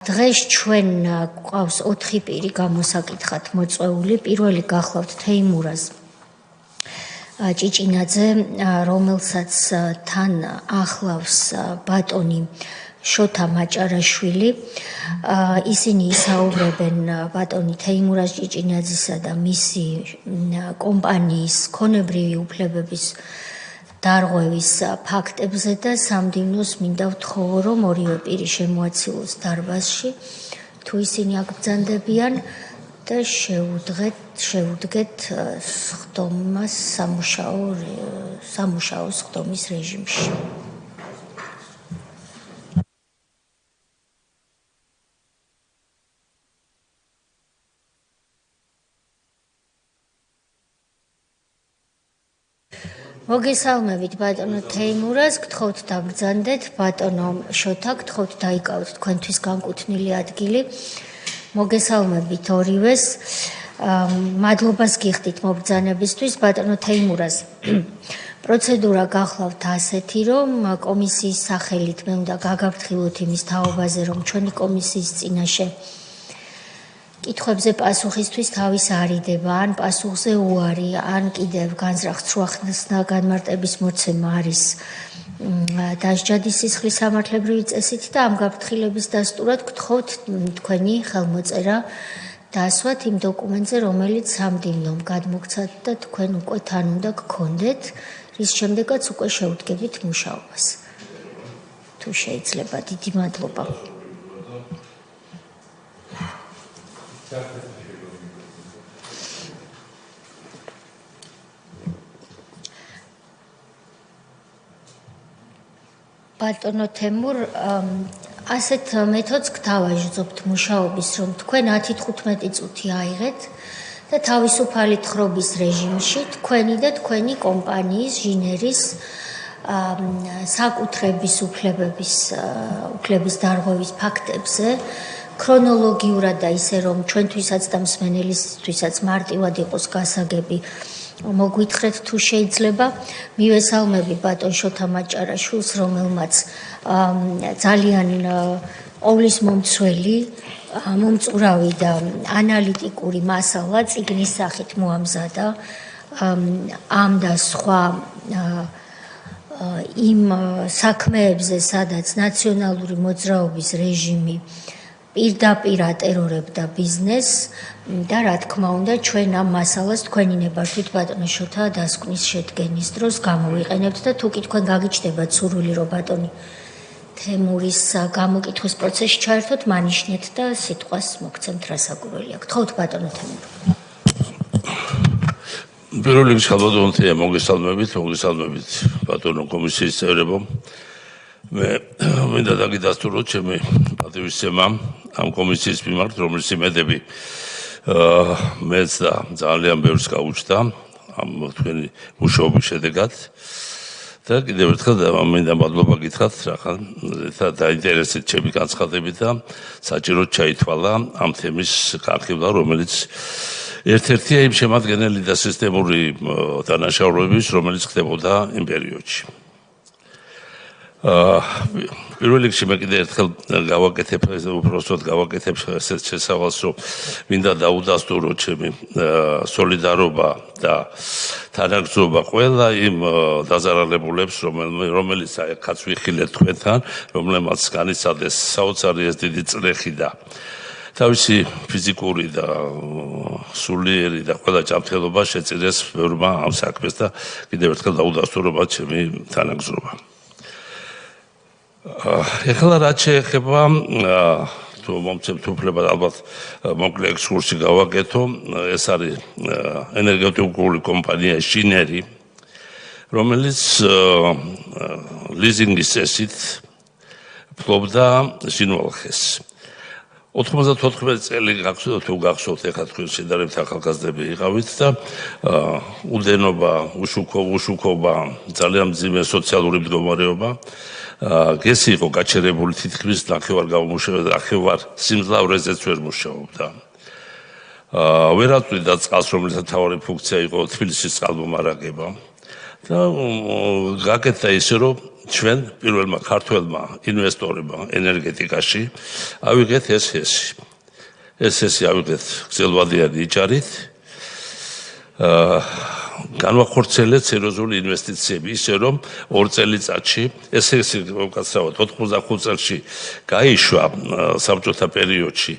დღეს ჩვენ გვყავს 4 პირი გამოსაკითხად მოწვეული. პირველი გახლავთ თეიმურაზ ჭიჭინაძე, რომელსაც თან ახლავს ბატონი შოთა მაჭარაშვილი. ისინი ისაუბრებენ ბატონი თეიმურაზ ჭიჭინაძისა და მისი კომპანიის ქონებრივი უფლებების დარღვევის ფაქტებზე და სამდივნოს მინდა ვთხოვო, რომ ორივე პირი შემოაცილოს დარბაზში, თუ ისინი აქ ბრძანდებიან და შევუდგეთ სხდომას სამუშაო სხდომის რეჟიმში. მოგესალმებით ბატონო თეიმურაზ, გთხოვთ დაბრძანდეთ, ბატონო შოთა, გთხოვთ დაიკავოთ თქვენთვის განკუთვნილი ადგილი. მოგესალმებით ორივეს. მადლობას გიხდით მობრძანებისთვის, ბატონო თეიმურაზ. პროცედურა გახლავთ ასეთი, რომ კომისიის სახელით მე უნდა გაგაფრთხილოთ იმის თაობაზე, რომ ჩვენი კომისიის წინაშე კითხვებზე პასუხისთვის თავის არიდება, ან პასუხზე უარი, ან კიდევ განზრახ-ცრუახსნა განმარტების მოცემა არის დასჯადის სისხლის სამართლებრივი წესით და ამ გაფრთხილების დასტურად გთხოვთ თქვენი ხელმოწერა დასვათ იმ დოკუმენტზე, რომელიც სამდივნომ გადმოგცათ და თქვენ უკვე თან უნდა გქონდეთ, რის შემდეგაც უკვე შევდგებით მუშაობას. თუ შეიძლება, დიდი მადლობა. ბატონო თემურ, ასეთ მეთოდს გთავაზობთ მუშაობის, რომ თქვენ 10-15 წუთი აიღეთ და თავისუფალი თხრობის რეჟიმში თქვენი და თქვენი კომპანიის ჟინერის საკუთრების უფლების დარღვევის ფაქტებზე ქრონოლოგიურად და ისე რომ ჩვენთვისაც და მსმენელისთვისაც მარტივად იყოს გასაგები მოგვითხრეთ თუ შეიძლება. მივესალმები ბატონ შოთა მაჭარაშვილს, რომელმაც ძალიან ყოვლის მომცველი, მომწურავი და ანალიტიკური მასალა წიგნის სახით მოამზადა ამ და სხვა იმ საქმეებზე, სადაც ნაციონალური მოძრაობის რეჟიმი პირდაპირ ატერორებდა ბიზნესს და რა თქმა უნდა ჩვენ ამ მასალას თქვენი ნებართვით ბატონო შოთა დასკვნის შედგენის დროს გამოვიყენებთ და თუ კი თქვენ გაგიჩნდებათ სურვილი რომ ბატონი თემურის გამოკითხვის პროცესში ჩაერთოთ, მანიშნეთ და სიტყვას მოგცემთ რა საკვირველია. გთხოვთ ბატონო თემურ. პირველ რიგში ხალბატონთია მოგესალმებით ბატონო კომისიის წევრებო. მე მინდა დაგიდასტუროთ ჩემი პატივისცემა ამ კომისიის მიმართ, რომლის იმედები მეც და ძალიან ბევრს გაუჩნდა ამ თქვენი მუშაობის შედეგად და კიდევ ერთხელ მინდა მადლობა გითხრათ რახან დაინტერესეთ ჩემი განცხადებით და საჭიროდ ჩაითვალა ამ თემის განხილვა, რომელიც ერთ-ერთია იმ შემადგენელი და სისტემური დანაშაულების, რომელიც ხდებოდა იმ პერიოდში. პირველ რიგში მე კიდევ ერთხელ გავაკეთებ ესეთ შესავალს, რომ მინდა დაუდასტურო ჩემი სოლიდარობა და თანაგრძნობა ყველა იმ დაზარალებულებს, რომელიც ახაც ვიხილეთ თქვენთან, რომლებმაც განიცადეს საოცარი ეს დიდი წლეხი და თავისი ფიზიკური და სულიერი და ყველა ჯანმრთელობა შეწირეს ბევრმა ამ საქმეს და კიდევ ერთხელ დაუდასტურობა ჩემი თანაგრძნობა. ეხლა რაც შეეხება თუ მომცემთ უფლება ალბათ მოკლე ექსკურსი გავაკეთო. ეს არის ენერგეტიკული კომპანია ჟინერი, რომელიც ლიზინგის წესით ფლობდა ჟინვალხეს. 94 წელი თუ გახსოვთ, ეხლა თქვენ შედარებით ახალგაზრდები იყავით და უდენობა, უშუქობა, ძალიან მძიმე სოციალური მდგომარეობა გესი იყო გაჩერებული თითქმის ნახევარ სიმძლავრეზეც ვერ მუშაობდა. ვერ აწვდიდა წყალს, რომელსაც მთავარი ფუნქცია იყო თბილისის წყალმომარაგება და გაკეთდა ისე, რომ ჩვენ პირველმა ქართველმა ინვესტორებმა ენერგეტიკაში ავიღეთ ეს ავიღეთ გრძელვადიანი იჭარით განვახორციელეთ სერიოზული ინვესტიციები ისე რომ 2 წელიწადში ესე უკაცრავად 95 წელში გაიშვა საბჭოთა პერიოდში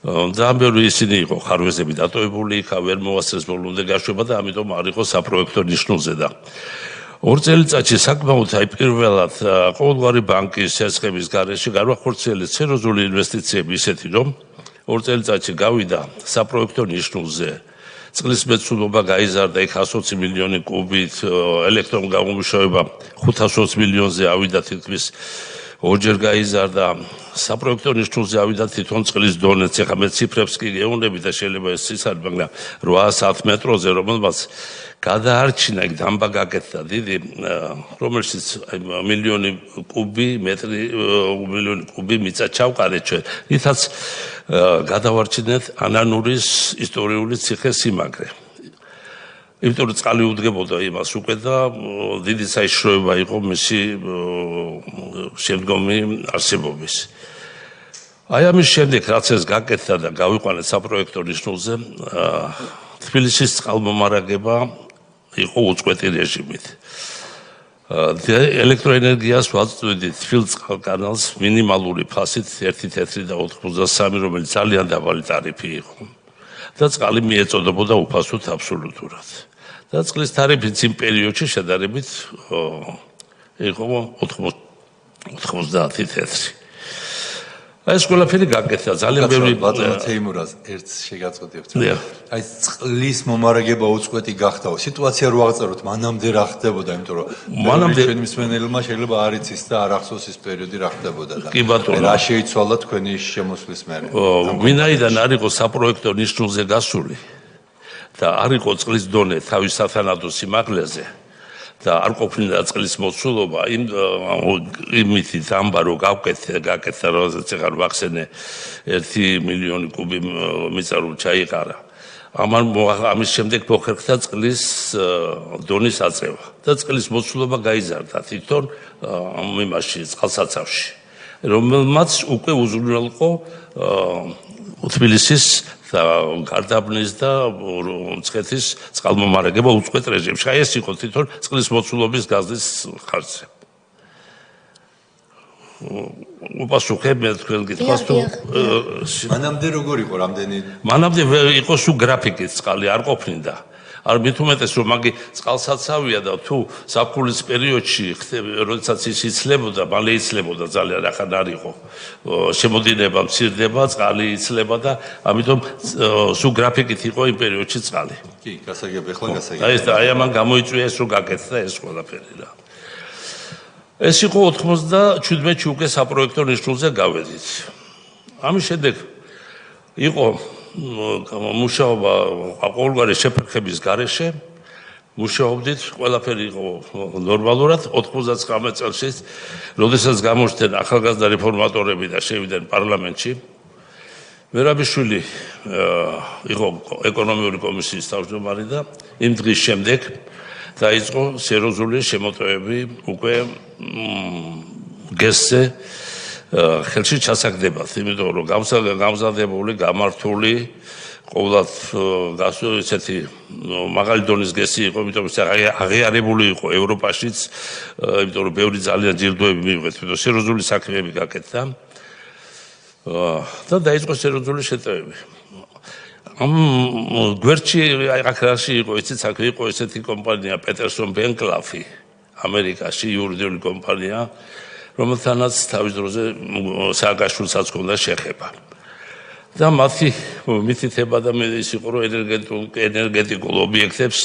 ძალიან ბევრი ისინი იყო ხარვეზები დატოვებული იქა ვერ მოასწრეს ბოლომდე გაშვება და ამიტომ არ იყო საპროექტო ნიშნულზე და 2 წელიწადში საკმაოდ პირველად ყოველგვარი ბანკის შესყების გარეშე განვახორციელეთ სერიოზული ინვესტიციები ისეთი რომ 2 წელიწადში გავიდა საპროექტო ნიშნულზე წყლის მეცნობა გაიზარდა იქ 120 მილიონი კუბით ელექტრომგამომუშავება 520 მილიონზე ავიდა თითქმის ორჯერ გაიზარდა საპროექტო ნიშნულზე ავიდა თვითონ წყლის დონეც ეხლა მე ციფრებს კი გეუბნები და შეიძლება ეს ის არის მაგრამ 800 მეტროზე რომელმაც გადაარჩინა იქ დამბა გაკეთდა დიდი რომელშიც მილიონი კუბი მიწა ჩავყარეთ ჩვენ ითაც გადავარჩინეთ ანანურის ისტორიული ციხე-სიმაგრე იმიტომ რომ წყალი უდგებოდა იმას უკვე და დიდი საიშროება იყო მისი შემდგომი არსებობის. აი ამის შემდეგ რაც ეს გაკეთდა და გავიყვანეთ საპროექტო ნიშნულზე თბილისის წყალმომარაგება იყო უწყვეტი რეჟიმით. ელექტროენერგიას ვაწვდით თბილ-წყალკანალს მინიმალური ფასით 1.93 რომელიც ძალიან დაბალი ტარიფი იყო. და წყალი მიეწოდებოდა უფასოდ აბსოლუტურად. და წყლის ტარიფიც იმ პერიოდში შედარებით იყო 90 თეთრი. ეს ყველაფერი გაკეთდა ძალიან ბევრი ბატონო თეიმურაზ ერთს შეგაწყვეტებთ. აი წყლის მომარაგება უწყვეტი გახდაო. სიტუაცია რო აღწეროთ, მანამდე რა ხდებოდა, იმიტომ რომ მანამდე ჩვენ მსმენელმა შეიძლება არ იცის და არ ახსოვს ის პერიოდი რა ხდებოდა და რა შეიცვალა თქვენი შემოსვლის მერე. ვინაიდან არ იყო საპროექტო ნიშნულზე გასული და არ იყო წყლის დონე თავის სათანადო სიმაღლეზე და არ ყოფილა წყლის მოცულობა იმით დამბა რო გაკეთდა როდესაც ახლა ვახსენე 1 მილიონი კუბი მიწა რო ჩაიყარა ამის შემდეგ მოხერხდა წყლის დონის აწევა და წყლის მოცულობა გაიზარდა თვითონ იმაში წყალსაცავში რომელმაც უკვე უზრუნველყო თბილისის და გარდაბნის და მცხეთის წყალმომარაგება უწყვეტ რეჟიმში. აი ეს იყო თვითონ წყლის მოცულობის გაზის ხარჯზე. უპასუხებ მე თქვენ გითხრას თუ მანამდე როგორ იყო რამდენი მანამდე იყო სულ გრაფიკით წყალი არ ყოფნიდა. არ მით უმეტეს რომ მაგი წყალსაცავია და თუ საფულის პერიოდში როდესაც ის იცლებოდა, მალე იცლებოდა ძალიან ახან არ იყო. შემოდინება მცირდება, წყალი იცლება და ამიტომ სულ გრაფიკით იყო იმ პერიოდში წყალი. კი, გასაგები, ახლა გასაგები. აი ამან გამოიწვია ეს რომ გაკეთდა ეს ყველაფერი რა. ეს იყო 97-ში უკვე საპროექტო ნიშნულზე გავედით. ამის შემდეგ იყო მუშაობა ყოველგვარი შეფერხების გარეშე მუშაობდით ყველაფერი იყო ნორმალურად 99 წელს როდესაც გამოჩნდნენ ახალგაზრდა რეფორმატორები და შევიდნენ პარლამენტში მერაბიშვილი იყო ეკონომიკური კომისიის თავმჯდომარე და იმ დღის შემდეგ დაიწყო სერიოზული შემოტევები უკვე გესზე ხელში ჩასაგდებათ, იმიტომ რომ გამზადებული, გამართული, ყოველად ესეთი მაღალი დონის გესი იყო, იმიტომ რომ აღიარებული იყო ევროპაშიც, იმიტომ რომ ბევრი ძალიან ჯილდოები მიიღეთ, იმიტომ სერიოზული საქმეები გაკეთდა და დაიწყო სერიოზული შეტევები. ამ გვერდში აქ იყო ისეთი საქმე, იყო ესეთი კომპანია პეტერსონ ბენკლაფი, ამერიკაში იურიდიული კომპანია რომელთანაც თავის დროზე სააგაშვილსაც ჰქონდა შეხება. და მათი მითითება და ის იყო რომ ენერგეტიკულ ობიექტებს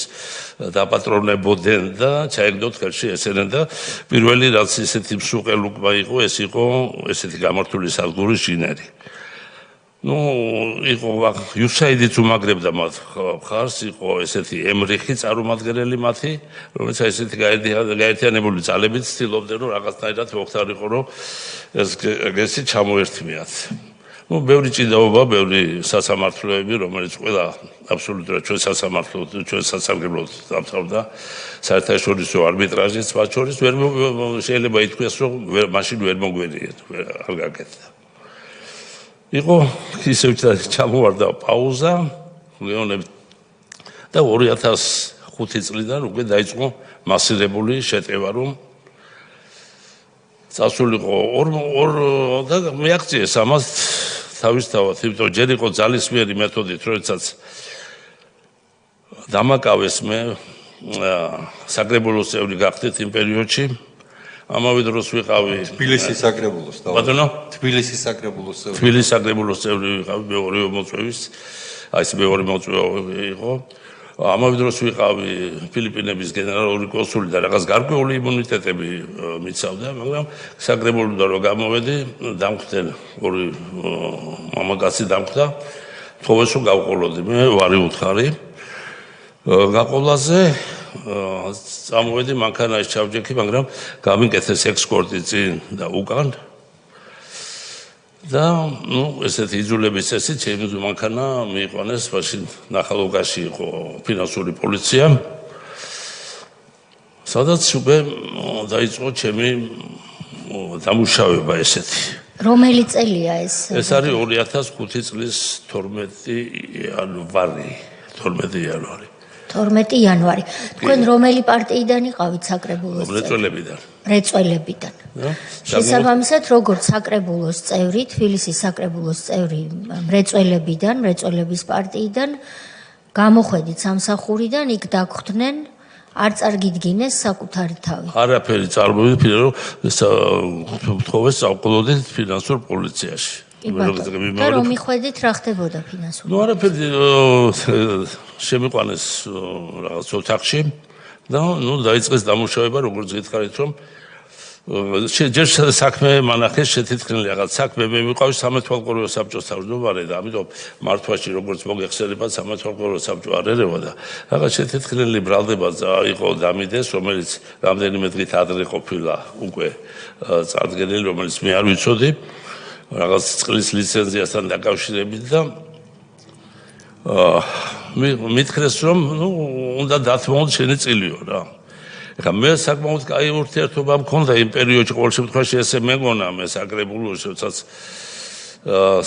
დაპატრონებოდნენ და ჩაეგდოთ ხელში ესენენ და პირველი რაც ესეთი მსუყელუკმა იყო ეს იყო ესეთი გამართული სადგურის ჟინერი. იყო იუსაიდიც უმაგრებდა მათ ხარს, იყო ესეთი ემრიხი წარმომადგენელი მათი, რომელიც ესეთი გაერთიანებული ძალებით ცდილობდნენ რომ რაღაცნაირად მოხდარიყო რომ ეს გესი ჩამოერთმიათ. ბევრი ჭიდაობა, ბევრი სასამართლოები, რომელიც ყველა აბსოლუტურად ჩვენ სასამართლოდ, ჩვენ სასარგებლოდ დამთავრდა საერთაშორისო არბიტრაჟიც მათ შორის შეიძლება ითქვას, რომ მაშინ ვერ მოგვერიეთ, არ გაკეთდა. იყო ისევ ჩამოვარდა პაუზა, ლეონები და 2005 წლიდან უკვე დაიწყო მასირებული შეტევა, რომ წასულიყო და მეაქციეს ამას თავისთავად, იმიტომ ჯერ იყო ძალისმიერი მეთოდით, როდესაც დამაკავეს მე საკრებულოს წევრი გახდით იმ პერიოდში. ამავე დროს ვიყავი თბილისის საკრებულოს და ბატონო თბილისის საკრებულოს წევრი. თბილისის საკრებულოს წევრი ვიყავი მეორე მოწვევის, აი ეს მეორე მოწვევა იყო. ამავე დროს ვიყავი ფილიპინების გენერალური კონსული და რაღაც გარკვეული იმუნიტეტები მიცავდა, მაგრამ საკრებულოდან რომ გამოვედი, დამხვდნენ ორი მამაკაცი დამხვდა, თხოვეს რომ გავყოლოდი, მე ვარი უთხარი. გაყოლაზე წამოვედი მანქანაში ჩავჯექი, მაგრამ გამიკეთეს ექსკორტი წინ და უკან. და ესეთი იძულების წესით ჩემი მანქანა მიიყვანეს, მაშინ ნახალოვკაში იყო ფინანსური პოლიცია. სადაც უკვე დაიწყო ჩემი დამუშავება ესეთი. რომელი წელია ეს? ეს არის 2005 წლის 12 იანვარი. 12 იანვარი. 12 იანვარი. თქვენ რომელი პარტიიდან იყავით საკრებულოს? მრეწველებიდან. მრეწველებიდან. შესაბამისად, როგორც საკრებულოს წევრი, თბილისის საკრებულოს წევრი მრეწველებიდან, მრეწველების პარტიიდან გამოხვედით სამსახურიდან, იქ დაგხვდნენ, არ წარგიდგინეს საკუთარი თავი. არაფერი წარმოვიდი, რომ თხოვეს წავყოლოდით ფინანსურ პოლიციაში. და რომ მიხვედით რა ხდებოდა ფინანსურ? არაფერი შემიყვანეს რაღაც ოთახში და დაიწყეს დამუშავება, როგორც გითხარით, რომ ჯერ საქმე მანახეს შეთითქმული რაღაც საქმე მე მიყავი სამეთვალყურეო საბჭოს თავმჯდომარე და ამიტომ მართვაში როგორც მოგეხსენებათ სამეთვალყურეო საბჭო არ ერევა და რაღაც შეთითქმული ბრალდება იყო დამიდეს, რომელიც რამდენიმე დღით ადრე ყოფილა უკვე წარდგენილი, რომელიც მე არ ვიცოდი. რაღაც წყლის ლიცენზიასთან დაკავშირებით და მითხრეს რომ უნდა დათმოთ შენი წილიო რა. ეხლა მე საკმაოდ კაი ურთიერთობა მქონდა იმ პერიოდში, ყოველ შემთხვევაში ესე მეგონა მე საკრებულოში, როდესაც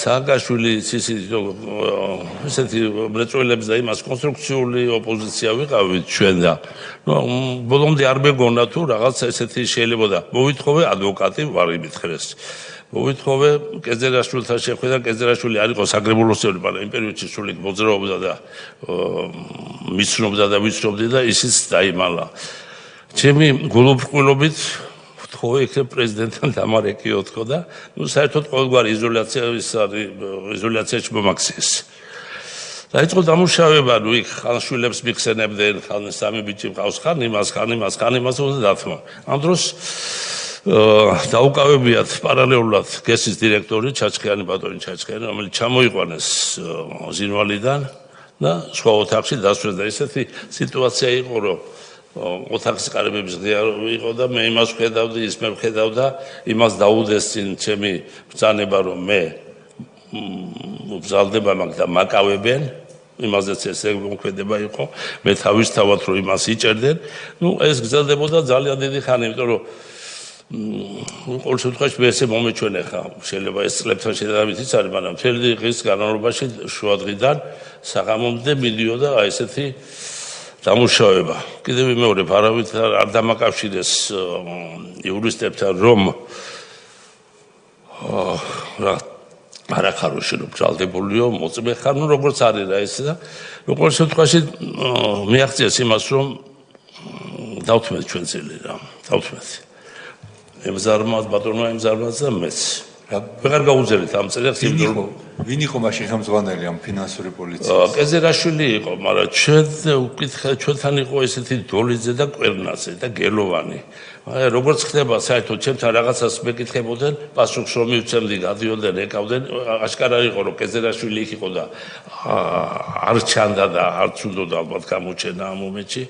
სააკაშვილი ესეთი მრეწველებს და იმას კონსტრუქციული ოპოზიცია ვიყავით ჩვენ და ბოლომდე არ მეგონა თუ რაღაც ესეთი შეიძლება და მოვითხოვე ადვოკატი ვარ იმითხრეს. მოვითხოვე კეძერაშვილთან შეხვედრა, კეძერაშვილი არ იყო საკრებულოს წევრი, მაგრამ იმ პერიოდში სულ იქ მოძრაობდა და მიცნობდა და ვიცნობდი და ისიც დაიმალა. ჩემი გულუბრყვილობით ვთხოვე იქ პრეზიდენტთან დამარეკიო თქო და საერთოდ ყოველგვარი იზოლაციაში მომაქციეს. დაიწყო დამუშავება, იქ ხანშვილებს მიხსენებდნენ, სამი ბიჭი მყავს, ხან იმას უნდა დათმო. ამ დროს დაუკავებიათ პარალელურად გესის დირექტორი ჩაჩხიანი ბატონი ჩაჩხიანი, რომელიც ჩამოიყვანეს ზინვალიდან და სხვა ოთახში დასვეს და ესეთი სიტუაცია იყო, რომ ოთახის ყარებების ღია იყო და მე იმას ვხედავდი, ის მე ვხედავდა, იმას დაუდეს წინ ჩემი ბრძანება, რომ მე ვბრძალდება მაგ და მაკავებენ, იმაზეც ესე მოქმედება იყო, მე თავისთავად რომ იმას იჭერდნენ, ეს გრძელდებოდა ძალიან დიდი ხანი, იმიტომ რომ ყოველ შემთხვევაში მე ესე მომეჩვენე ხა შეიძლება ეს წლებთან შედარებით ის არის, მაგრამ მთელი დღის განმავლობაში შუა დღიდან საღამომდე მიდიოდა აი ესეთი დამუშავება. კიდევ ვიმეორებ, არავით არ დამაკავშირეს იურისტებთან, რომ რა არახაროში რომ ბრალდებულიო, მოწმე ხარ, როგორც არის რა ეს და ყოველ შემთხვევაში მიაღწიეს იმას, რომ დავთმეთ ჩვენ წილი რა, დავთმეთ. ემზარმას ბატონო ემზარმას და მეც ვეღარ გაუძლეთ ამ წელს ვინ იყო მაშინ ხელმძღვანელი ამ ფინანსური პოლიციის? კეზერაშვილი იყო, მაგრამ ჩვენთან იყო ესეთი დოლიძე და კვერნაძე და გელოვანი. როგორც ხდება საერთოდ ჩემთან რაღაცას მეკითხებოდნენ, პასუხს რომ მივცემდი, გადიოდნენ, ეკავდნენ, აშკარა იყო რომ კეზერაშვილი იქ იყო და არ ჩანდა და არ ცუდოდა ალბათ გამოჩენა ამ მომენტში.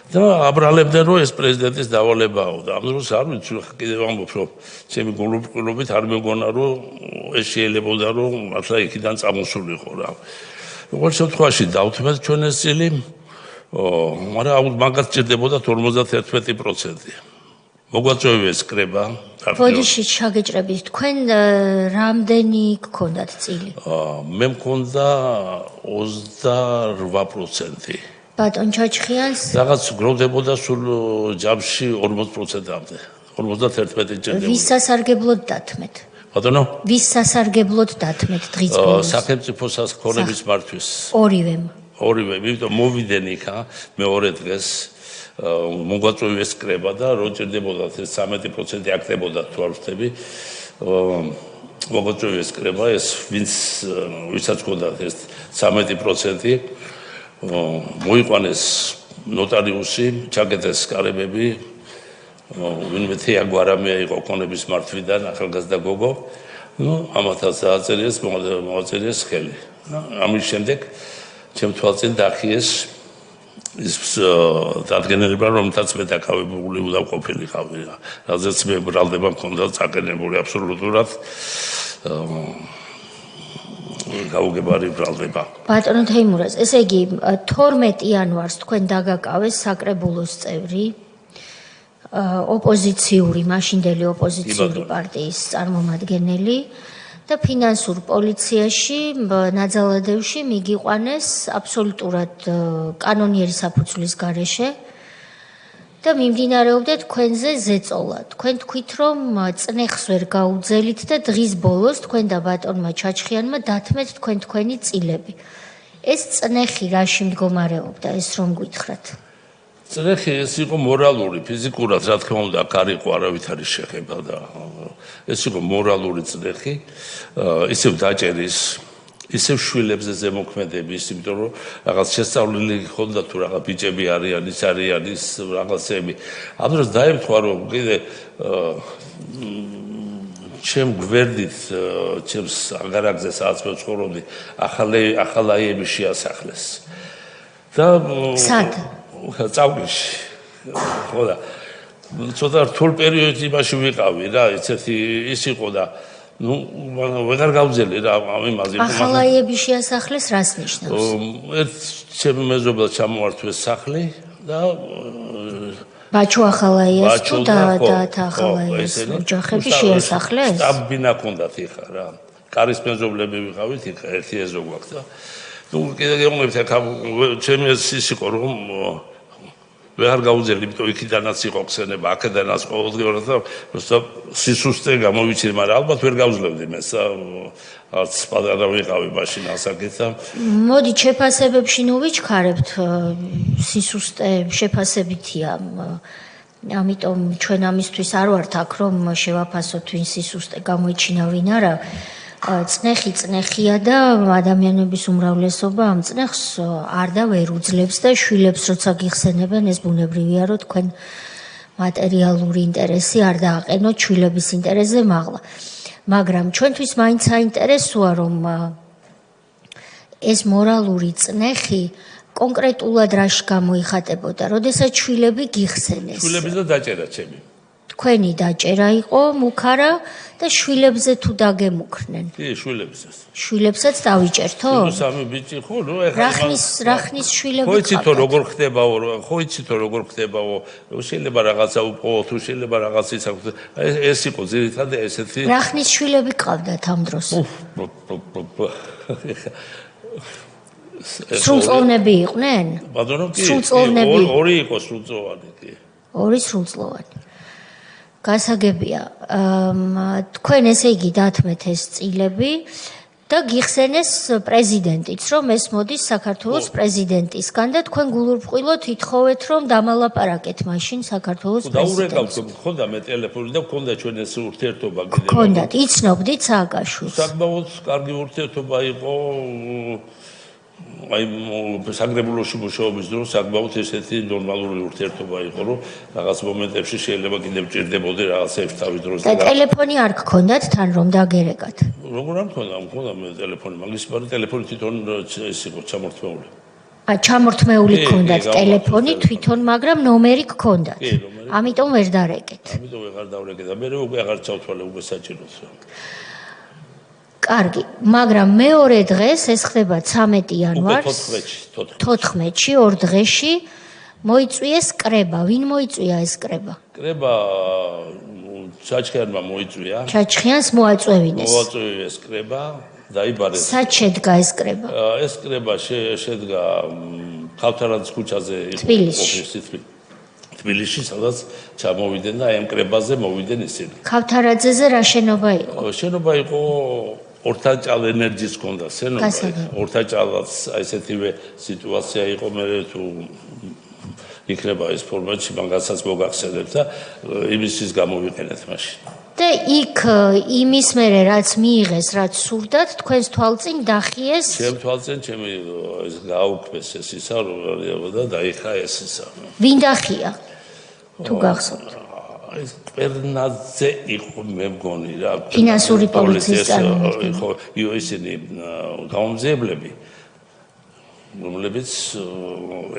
და აბრალებდნენ რომ ეს პრეზიდენტის დავალებაო და ამ დროს არ ვიცი კიდევ ამბობ რომ ჩემი გულუბრყვილობით არ მეგონა რომ ეს შეიძლებოდა რომ მართლა იქიდან წამოსულიყო რა როგორ შემთხვევაში დავთმეთ ჩვენ ეს წილი, მაგრამ მაგას ჭირდებოდა 51%. მოგვაწვევია ეს კრება. ბოდიში შეგეჭრებით, თქვენ რამდენი გქონდათ წილი? მე მქონდა 28%. ბატონ ჩაჩხიანს რაღაც გროვდებოდა სულ ჯამში 40%-მდე. 51 ჭირდებოდა. ვის სასარგებლოდ დათმეთ? ბატონო? ვის სასარგებლოდ დათმეთ დღის ბოლოს? სახელმწიფო საზღვრების მართვის. ორივემ. ორივე, იმიტომ მოვიდენ იქა მეორე დღეს მოგვაწვევიეს კრება და რო ჭირდებოდა 13% აქტებოდა თუ არ ვხდები. მოგვაწვევიეს კრება ეს ვისაც ჰქონდა ეს 13% მოიყვანეს ნოტარიუსი, ჩაკეტეს კარებები, ვინმე თეაგო არამია იყო კონების მართვიდან ახალგაზრდა გოგო. ამათაც დააწერიეს, მოაწერიეს ხელი. ამის შემდეგ ჩემ თვალწინ დახიეს ის დადგენილება, რომელთაც მე დაკავებული უნდა ყოფილიყავი. რაზეც მე ბრალდება მქონდა წაგენებული აბსოლუტურად გაუგებარი ბრალდება. ბატონო თეიმურაზ, ესე იგი 12 იანვარს თქვენ დაგაკავეს საკრებულოს წევრი, ოპოზიციური, მაშინდელი ოპოზიციური პარტიის წარმომადგენელი და ფინანსურ პოლიციაში ნაძალადევში მიგიყვანეს აბსოლუტურად კანონიერი საფუძვლის გარეშე და მიმდინარეობდა თქვენზე ზეწოლა. თქვენ თქვით, რომ წნეხს ვერ გაუძელით და დღის ბოლოს თქვენ და ბატონმა ჩაჩხიანმა დათმეთ თქვენი წილები. ეს წნეხი რაში მდგომარეობდა, ეს რომ გითხრათ? წნეხი ეს იყო მორალური, ფიზიკურად, რა თქმა უნდა, არ იყო არავითარი შეხება და ეს იყო მორალური წნეხი, ისევ დაჭერის, ისევ შვილებზე ზემოქმედების, იმიტომ რომ რაღაც შესწავლილი ხონდა თუ რაღაც ბიჭები არიან, ის არიან, ის რაღაცები. ამ დროს დაემთხვა, რომ კიდე ჩემ გვერდით, ჩემს აგარაგზე სადაც მე ვცხოვრობდი, ახალაიები შეასახლეს. და სად? წავლიში. ხო და ცოტა რთულ პერიოდში იმაში ვიყავი რა, ის იყო და ვეღარ გავძელი რა ამაზე. ახალაიები შეასახლეს რას ნიშნავს? ერთ ჩემი მეზობელს ჩამოვართვეს სახლი და ბაჩო ახალაიას თუ და ახალაიას ოჯახები შეასახლეს? სტაბინა ჰქონდათ იხა რა. კარის მეზობლები ვიყავით იხა ერთი ეზო გვაქვს და კიდე გეუბნებით ახლა ჩემი ის იყო რომ ვეღარ გავუძელი, იმიტომ იქიდანაც იყო ხსენება, აქედანაც ყოველდღიურად და просто სისუსტე გამოვიჩინე, მაგრამ ალბათ ვერ გავძლევდი მე არც პატარა ვიყავი მაშინ ასაკით და მოდი შეფასებებში ნუ ვიჩქარებთ სისუსტე შეფასებითია. ამიტომ ჩვენ ამისთვის არ ვართ აქ რომ შევაფასოთ ვინ სისუსტე გამოიჩინა ვინ არა. წნეხია და ადამიანების უმრავლესობა ამ წნეხს არ და ვერ უძლებს და შვილებს როცა გიხსენებენ ეს ბუნებრივია რომ თქვენ მატერიალური ინტერესი არ დააყენოთ შვილების ინტერესზე მაღლა. მაგრამ ჩვენთვის მაინც საინტერესოა რომ ეს მორალური წნეხი კონკრეტულად რაში გამოიხატებოდა, როდესაც შვილები გიხსენეს. შვილები და დაჭერა ჩემი. თქვენი დაჭერა იყო მუქარა და შვილებზე თუ დაგემუქრნენ. კი, შვილებსაც. შვილებსაც დავიჭერთო? სამი ბიჭი ხო, ნუ ეხლა რახნის შვილები ხო იცით როგორ ხდებაო, ხო იცით როგორ ხდებაო, შეიძლება რაღაცა უყო, თუ შეიძლება რაღაც ის აქვს. ეს იყო ძირითადად ესეთი. რახნის შვილები ყავდათ ამ დროს? სრულწლოვნები იყვნენ? ბატონო, კი. სრულწლოვნები. ორი იყო სრულწლოვანი, კი. ორი სრულწლოვანი. გასაგებია, თქვენ ესე იგი დათმეთ ეს წილები და გიხსენეს პრეზიდენტიც, რომ ეს მოდის საქართველოს პრეზიდენტისგან და თქვენ გულურბყილოდ ითხოვეთ, რომ დამალაპარაკეთ მაშინ საქართველოს პრეზიდენტს. დაურეკავთ, მქონდა მე ტელეფონი და მქონდა ჩვენ ეს ურთიერთობა კიდევ. მქონდათ, იცნობდით სააკაშვილს? საკმაოდ კარგი ურთიერთობა იყო. აი საგრებულოში მუშაობის დროს საკმაოდ ესეთი ნორმალური ურთიერთობა იყო, რომ რაღაც მომენტებში შეიძლება კიდევ ჭირდებოდი რაღაცებს თავის დროს და ტელეფონი არ გქონდათ თან რომ დაგერეკათ? როგორ არ მქონდა მე ტელეფონი, მაგის პარი ტელეფონი თვითონ ეს იყო ჩამორთმეული. ჩამორთმეული გქონდათ ტელეფონი თვითონ, მაგრამ ნომერი გქონდათ. ამიტომ ვერ დარეკეთ. ამიტომ ვეღარ დავრეკე და მე უკვე აღარ ჩავთვალე უკვე საჭიროც. კარგი, მაგრამ მეორე დღეს ეს ხდება 13 იანვარს. 14-ში, ორ დღეში მოიწვიეს კრება. ვინ მოიწვია ეს კრება? კრება ჩაჩხიანმა მოიწვია. ჩაჩხიანს მოაწვევინეს. მოაწვევინეს კრება, დაიბარეს. სად შედგა ეს კრება? ეს კრება შედგა ქავთარაძის ქუჩაზე თბილისში, სადაც ჩამოვიდნენ და ამ კრებაზე მოვიდნენ ისინი. ქავთარაძეზე რა შენობა იყო? შენობა იყო ორთაჭალ ენერგიის ჰქონდა შენობა. ორთაჭალაც ესეთივე სიტუაცია იყო, მე თუ იქნება ეს ფორმატში, მაგასაც მოგახსენებთ და იმისთვის გამოვიყენეთ მაშინ. და იქ იმის მერე რაც მიიღეს, რაც სურდათ, თქვენს თვალწინ დახიეს. ჩემ თვალწინ ჩემი ეს გააუქმეს ეს ისა და დაიხა ეს ისა. ვინ დახია? თუ გახსოვთ. ეს პერნაძე იყო მე მგონი რა. ფინანსური პოლიციის წარმომადგენელი. ხო, ისინი გამომძიებლები, რომლებიც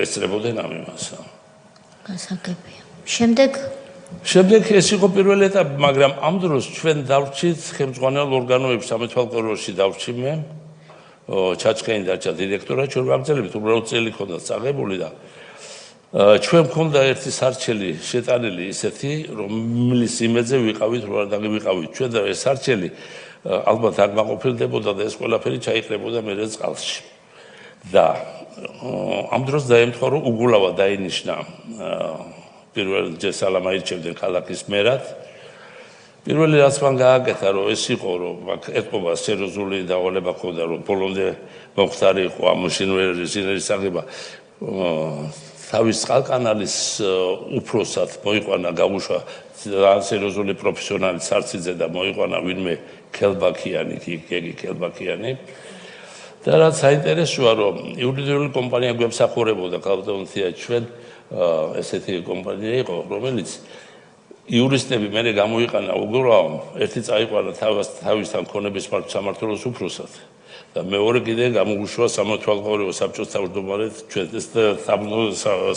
ესწრებოდნენ ამ იმას. გასაგებია. შემდეგ ეს იყო პირველი ეტაპი, მაგრამ ამ დროს ჩვენ დავრჩით ხელმძღვანელ ორგანოებში, სამეთვალყუროში დავრჩი მე. ჩაჩხენი დარჩა დირექტორად, ჩვენ ვაგრძელებთ, უბრალოდ წელი ჰქონდა წაღებული და ჩვენ მქონდა ერთი სარჩელი შეტანილი ისეთი, რომლის იმედზე ვიყავით, რომ არ ვიყავით ჩვენ და ეს სარჩელი ალბათ არ მაყოფილდებოდა და ეს ყველაფერი ჩაიყრებოდა მერე წყალში. და ამ დროს დაემთხვა, რომ უგულავა დაინიშნა პირველ ჯესალამ აირჩევდნენ ქალაქის მერად. პირველი რაც მან გააკეთა, რომ ეს იყო, რომ აქ ეთყობა სერიოზული დავალება ჰქონდა, რომ ბოლომდე მომხდარი იყო ამ ინჟინერის აღება. თავის წყალკანალის უფროსად მოიყვანა გაუშვა სერიოზული პროფესიონალი სარციძე და მოიყვანა ვინმე ქელბაქიანი, გიგი ქელბაქიანი. და რაც საინტერესოა, რომ იურიდიული კომპანია გვემსახურებოდა კავტონთია ჩვენ ესეთი კომპანია იყო, რომელიც იურისტები მერე გამოიყანა უგულავამ, ერთი წაიყვანა თავისთან ქონების სამმართველოს უფროსად და მეორე კიდე გამოუშვა სამართალმორევ საბჭოს თავმჯდომარედ ჩვენ ეს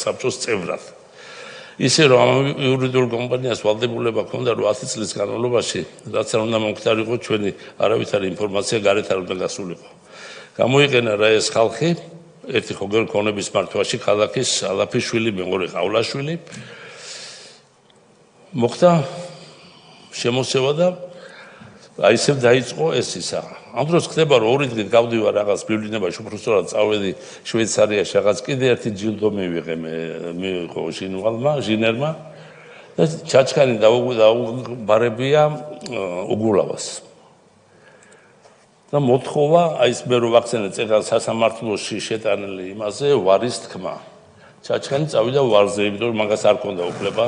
საბჭოს წევრად. ისე რომ ამ იურიდიულ კომპანიას ვალდებულება ჰქონდა, რომ 10 წლის განმავლობაში რაც არ უნდა მომხდარიყო ჩვენი არავითარი ინფორმაცია გარეთ არ უნდა გასულიყო. გამოიყენა რა ეს ხალხი, ერთი ხოგერ ქონების მართვაში ქალაქის ალაფიშვილი, მეორე ყავლაშვილი. მოხდა შემოსევა და აი ესე დაიწყო ეს ისა. ამ დროს ხდება რომ ორი დღით გავდივარ რაღაც ბიბლიოთეკაში, უბრალოდ წავედი შვეიცარიაში, რაღაც კიდე ერთი ჯილდო მივიღე მე მიიღო ჟინერმა და ჩაჩქანი დაუბარებია უგულავას. და მოთხოვა აი ეს მე რო ვახსენე წეგან სასამართლოში შეტანილი იმაზე ვარის თქმა. ჩაჩქანი წავიდა ვარზე, იმიტომ რომ მაგას არ ქონდა უფლება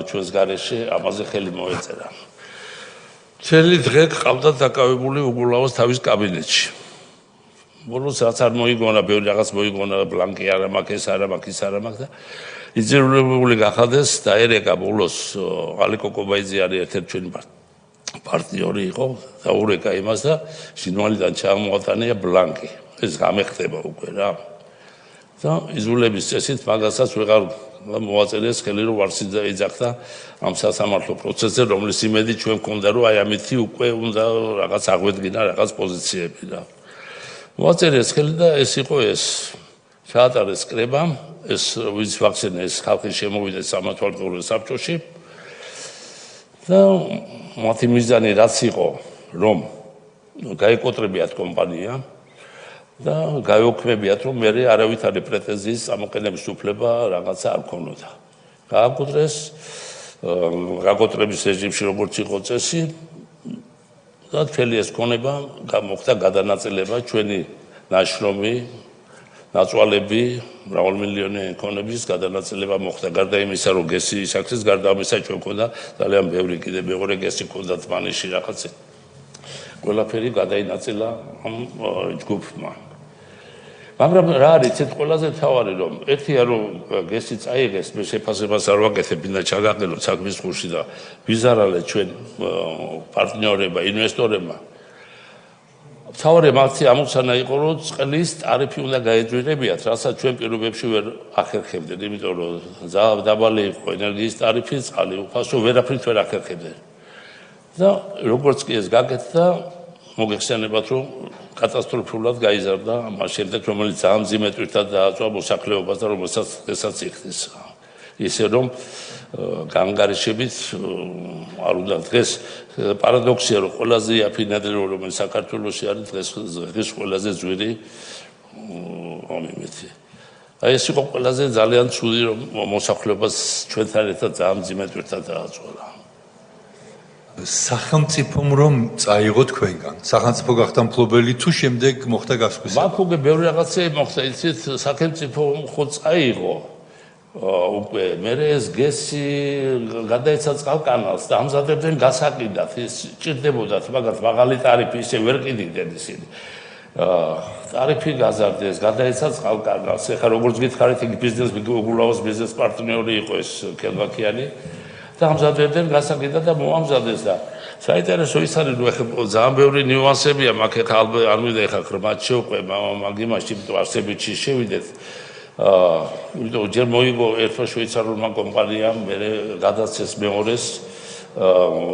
ჩვენს გარეშე ამაზე ხელი მოეწერა. მთელი დღე ყავდა დაკავებული უგულავას თავის კაბინეტში. ბოლოს რაც არ მოიგონა, ბევრი რაღაც მოიგონა, ბლანკი არა მაქვს, ეს არა მაქვს, ის არა მაქვს და იძულებული გახადეს და ერეკა ბოლოს ალიკო კობაიძე არის ერთ-ერთი ჩვენი პარტნიორი იყო და ურეკა იმას და ჟინვალიდან ჩამოატანია ბლანკი. ეს გამეხდება უკვე რა. და იზოლების წესით მაგასაც ვეღარ მოაწერეს ხელი რომ ვარს იძახდა ამ სასამართლო პროცესზე, რომლის იმედი ჩვენ მქონდა რომ აი ამითი უკვე უნდა რაღაც აღვედგინა რაღაც პოზიციები და მოაწერეს ხელი და ეს იყო ეს ჩაატარეს კრება, ეს ვინც ვახსენე ეს ხალხი შემოვიდეს სამართალმორევ საბჭოში და მათი მიზანი რაც იყო რომ გაეკოტრებიათ კომპანია და გაეოქმებიათ რომ მე არავითარი პრეტენზიის ამოყენების უფლება რაღაცა არ ქონოდა. გააკუთრეს გაკოტრების რეჟიმში როგორც იყო წესი და მთელი ეს ქონება გამოხდა გადანაწილება ჩვენი ნაშრომი ნაწვალები მრავალმილიონიანი ქონების გადანაწილება მოხდა გარდა იმისა რომ გესი ისახეს გარდა ამისა ჩვენ ქონდა ძალიან ბევრი კიდე მეორე გესი ქონდა თმანიში რაღაცა ყველაფერი გადაინაწილა ამ ჯგუფმა. მაგრამ რა არის ეს ყველაზე მთავარი რომ ერთია რომ გესი წაიღეს მე შეფასებას არ ვაკეთებ და ჩაგაყენოთ საქმის ხურში და ვიზარალეთ ჩვენ პარტნიორებმა ინვესტორებმა მთავარი მათი ამოცანა იყო რომ წყლის ტარიფი უნდა გაეჯვირებიათ რასაც ჩვენ პირობებში ვერ ახერხებდით იმიტომ რომ დაბალი იყო ენერგიის ტარიფი წყალი უფასო ვერაფრით ვერ ახერხებდით და როგორც კი ეს გაკეთდა მოგეხსენებათ, რომ კატასტროფულად გაიზარდა მას შემდეგ, რომელიც ძალიან მძიმე ტვირთად დააწვა მოსახლეობას და რომელსაც ესაც იხდის. ისე რომ განგარიშებით არ უნდა დღეს პარადოქსია, რომ ყველაზე იაფი ნადირობა, რომელიც საქართველოში არის დღეს ყველაზე ძვირი ომი. აი ეს იყო ყველაზე ძალიან ცუდი, რომ მოსახლეობას ჩვენთან ერთად ძალიან მძიმე ტვირთად დააწვა. სახელმწიფომ რომ წაიღო თქვენგან, სახელმწიფო გახდა მფლობელი თუ შემდეგ მოხდა გასხვისება? მაგ უკვე ბევრი რაღაცები მოხდა, იცით, სახელმწიფო ხო წაიღო. უკვე მე ეს გესი გადაეცა წყალკანალს და ამზადებდნენ გასაკიდად, ის ჭირდებოდათ, მაგათ მაღალი ტარიფი ისე ვერ კიდიდნენ ისინი. ტარიფი გაზარდეს, გადაეცა წყალკანალს. ეხლა როგორც გითხარით, იგი ბიზნეს უგულავოს ბიზნეს პარტნიორი იყო ეს კელვაკიანი და ამზადებდნენ გასაკიდად და მოამზადეს და საინტერესო ის არის, რომ ეხლა ძალიან ბევრი ნიუანსებია, მაგ ეხლა არ მინდა ეხლა ხრმად შევყვე, მაგ იმაში, იმიტომ არსებითში შევიდეთ. იმიტომ ჯერ მოიგო ერთმა შვეიცარიულმა კომპანიამ, მერე გადაცეს მეორეს,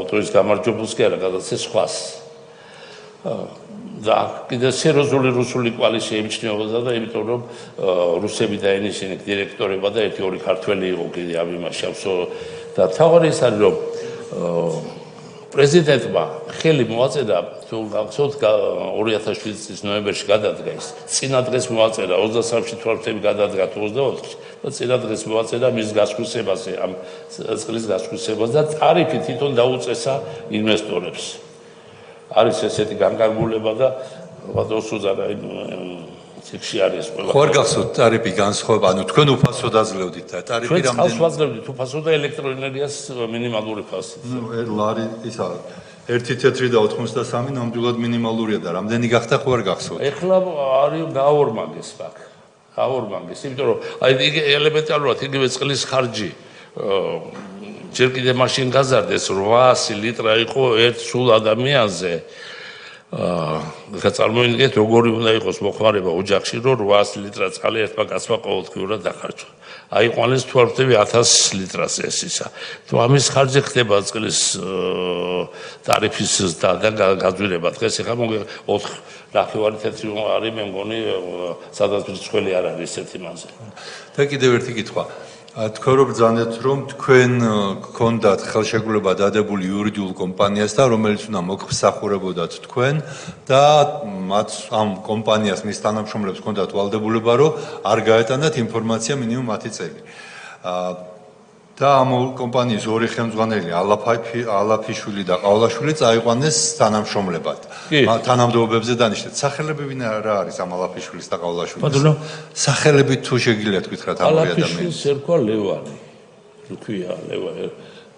ოთორის გამარჯვებულს კი არა, გადაცეს სხვას. და კიდე სერიოზული რუსული კვალი შეიმჩნეოდა და იმიტომ რომ რუსები დაენიშნენ დირექტორება და ერთი-ორი ქართველი იყო კიდე ამ იმაში და თავარი ის არის რომ პრეზიდენტმა ხელი მოაწერა თუ გახსოვთ 2007 წლის ნოემბერში გადადგა ის წინა დღეს მოაწერა 23-ში თვალთები გადადგა 24-ში და წინა დღეს მოაწერა მის გასხვისებაზე ამ წლის გასხვისებას და ტარიფი თვითონ დაუწესა ინვესტორებს არის ესეთი განკარგულება და ვადოსუზარა ციხში არის ყველა. ხო არ გახსოვთ ტარიფი განსხვავება, ანუ თქვენ უფასოდ აძლევდით და ტარიფი რამდენი? ჩვენ წყალს ვაძლევდით უფასოდ და ელექტროენერგიას მინიმალური ფასით. ლარი ისა 1.4 და 83 ნამდვილად მინიმალურია და რამდენი გახდა ხო არ გახსოვთ? ეხლა არის გაორმაგეს ფაქ. გაორმაგეს, იმიტომ რომ აი ელემენტარულად იგივე წყლის ხარჯი ჯერ კიდე მაშინ გაზარდეს 800 ლიტრა იყო ერთ სულ ადამიანზე. წარმოიდგინეთ როგორი უნდა იყოს მოხმარება ოჯახში რომ 800 ლიტრა წყალი ერთმა კაცმა ყოველდღიურად დახარჯვა. აიყვანეს თვალთები 1000 litrას ეს ისა. თუ ამის ხარჯი ხდება წყლის ტარიფის და გაძვირება დღეს ეხლა 4 ნახევარი თეთრი არის მე მგონი სადაც მწველი არ არის ესეთი მასე. და კიდევ ერთი კითხვა. თქვენ რო ბრძანეთ რომ თქვენ გქონდათ ხელშეკრულება დადებული იურიდიულ კომპანიასთან რომელიც უნდა მოგმსახურებოდათ თქვენ და მათ ამ კომპანიას მის თანამშრომლებს გქონდათ ვალდებულება რომ არ გაეტანათ ინფორმაცია მინიმუმ 10 წელი. და ამ კომპანიის ორი ხელმძღვანელი ალაფიშვილი და ყავლაშვილი წაიყვანეს თანამშრომლებად. თანამდებობებზე დანიშნეთ. სახელები ვინ რა არის ამ ალაფიშვილის და ყავლაშვილის? ბატონო, სახელები თუ შეგიძლიათ გითხრათ ამ ორი ადამიანის. ალაფიშვილს ერქვა ლევანი. რქვია ლევანი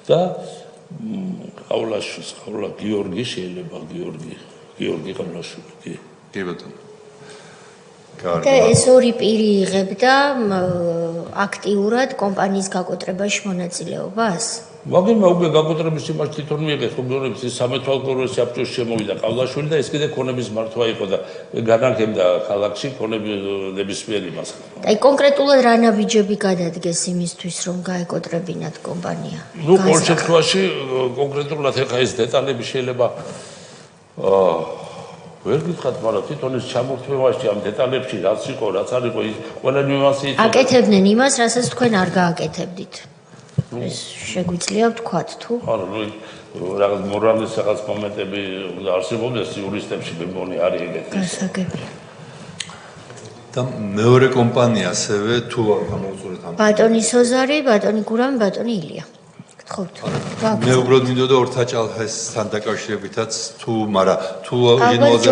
და ყავლაშვილს ყავლა გიორგი შეიძლება გიორგი ყავლაშვილი. კი ბატონო. და ეს ორი პირი იღებდა აქტიურად კომპანიის გაკოტრებაში მონაწილეობას? მაგინმა უკვე გაკოტრების იმაში თვითონ მიიღეს ხუბლურების ის სამეთვალყურეო საბჭოს შემოვიდა ყავლაშვილი და ეს კიდე ქონების მართვა იყო და განაგებდა ქალაქში ქონების იმას. აი კონკრეტულად რა ნაბიჯები გადადგეს იმისთვის რომ გაეკოტრებინათ კომპანია? ნუ ყოველ შემთხვევაში კონკრეტულად ეხა ეს დეტალები შეიძლება ვერ გითხათ, მაგრამ თვითონ ეს ჩამორთმევაში ამ დეტალებში რაც იყო, რაც არ იყო, ის ყველა ნიუანსი იცოდა. აკეთებდნენ იმას, რასაც თქვენ არ გააკეთებდით. ეს შეგვიძლია ვთქვათ თუ? არა, ნუ რაღაც მორალის რაღაც მომენტები უნდა არსებობდეს იურისტებში, მე მგონი არის ეგეთი. გასაგებია. და მეორე კომპანია ასევე თუ არ გამოუწურეთ ამ ბატონი სოზარი, ბატონი გურამი, ბატონი ილია. გთხოვთ. მე უბრალოდ მინდოდა ორთაჭალხესთან დაკავშირებითაც თუ, მაგრამ თუ ჟინვალზე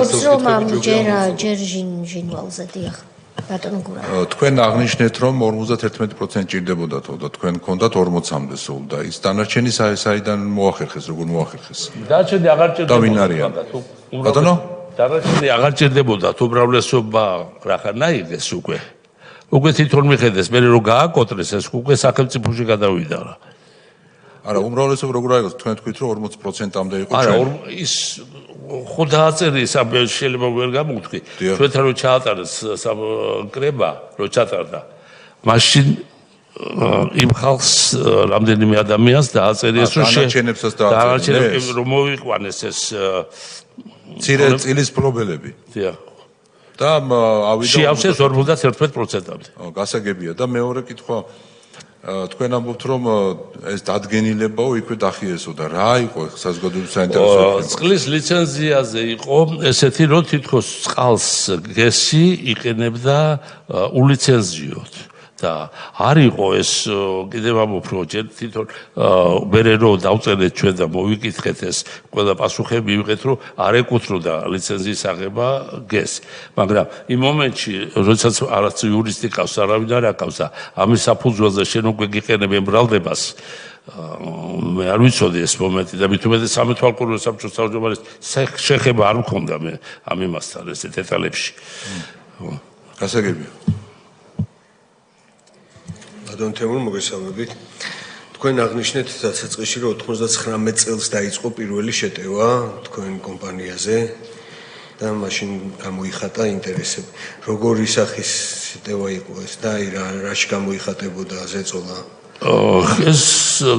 ჯერ ჟინვალზე დიახ. ბატონო გურამი. თქვენ აღნიშნეთ რომ 51% ჭირდებოდათ და თქვენ გქონდათ 40-მდე სულ და ის დანარჩენი საიდან მოახერხეს, როგორ მოახერხეს? დანარჩენი აღარ ჭირდებოდა. და ვინ არიან? ბატონო? დანარჩენი აღარ ჭირდებოდათ, უმრავლესობა რახან აიღეს უკვე. უკვე თვითონ მიხედეს, მე რომ გააკოტრეს ეს უკვე სახელმწიფოში გადავიდა რა. არა, უმრავლესობა როგორ აიღოს? თქვენ თქვით რომ 40%-მდე იყო ჩვენ. არა, ის ხო დააწერეს, შეიძლება ვერ გამოვთქვი. ჩვენთან რო ჩაატარეს კრება, რო ჩატარდა. მაშინ იმ ხალხს რამდენიმე ადამიანს დააწერეს, რომ დანარჩენებსაც დააწერეს. რომ მოიყვანეს ეს მცირე წილის ფლობელები. დიახ. და ავიდა შეავსეს 51%-მდე. გასაგებია და მეორე კითხვა თქვენ ამბობთ რომ ეს დადგენილებაო იქვე დახიესო და რა იყო საზოგადოების საინტერესო წყლის ლიცენზიაზე იყო ესეთი რომ თითქოს წყალს გესი იყენებდა ულიცენზიოდ და არ იყო ეს კიდევ ამბობ რომ ჯერ თვითონ მერე რომ დავწერეთ ჩვენ და მოვიკითხეთ ეს ყველა პასუხები მივიღეთ რომ არ ეკუთვნოდა ლიცენზიის აღება გეს მაგრამ იმ მომენტში როდესაც არც იურისტი ყავს არავინ არ აკავს და ამის საფუძველზე შენ უკვე გიყენებ ბრალდებას მე არ ვიცოდი ეს მომენტი და მithumetes სამეთვალყურო საბჭოს თავმჯდომარის შეხება არ მქონდა მე ამ იმასთან ეს დეტალებში გასაგებია Adon Temur მოგესალმებით. თქვენ აღნიშნეთ დასაწყისში რომ 99 წელს დაიწყო პირველი შეტევა თქვენ კომპანიაზე და მაშინ გამოიხატა ინტერესები. როგორი სახის შეტევა იყო ეს და რაში გამოიხატებოდა ზეწოლა? ეს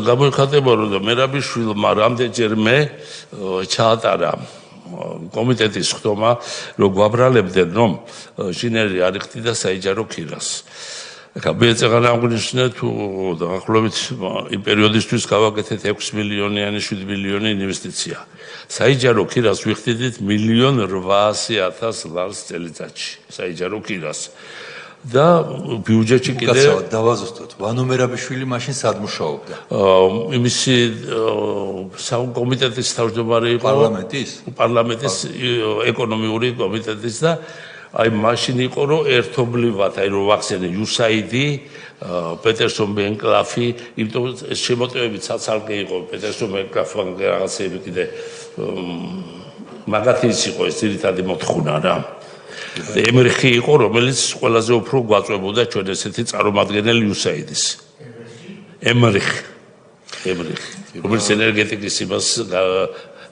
გამოიხატებოდა რომ მერაბიშვილმა რამდენჯერმე ჩაატარა კომიტეტის ხდომა რომ გვაბრალებდნენ რომ ჟინერი არ იხდიდა საიჯარო ქირას. Kabinetზე აღნიშნე თუ დაახლოებით იმ პერიოდისთვის გავაკეთეთ 6 მილიონიანი 7 მილიონი ინვესტიცია. საიჯარო ქირას ვიხდიდით 1,800,000 ლარს წელიწადში. საიჯარო ქირას. და ბიუჯეტში კიდე დავაზუსტოთ. ვანო მერაბიშვილი მაშინ სად მუშაობდა? იმისი კომიტეტის თავმჯდომარე იყო პარლამენტის ეკონომიური კომიტეტის და აი მაშინ იყო რომ ერთობლივად აი რომ ვახსენე USAID პეტერსონ ბენკლაფი იმიტომ ეს შემოტევები ცალკე იყო პეტერსონ ბენკლაფი რაღაცები კიდე მაგათიც იყო ეს ძირითადი მოთხოვნა რა ემრიხი იყო რომელიც ყველაზე უფრო გვაწვებოდა ჩვენ ესეთი წარმომადგენელი USAID-ის ემრიხი რომელიც ენერგეტიკის იმას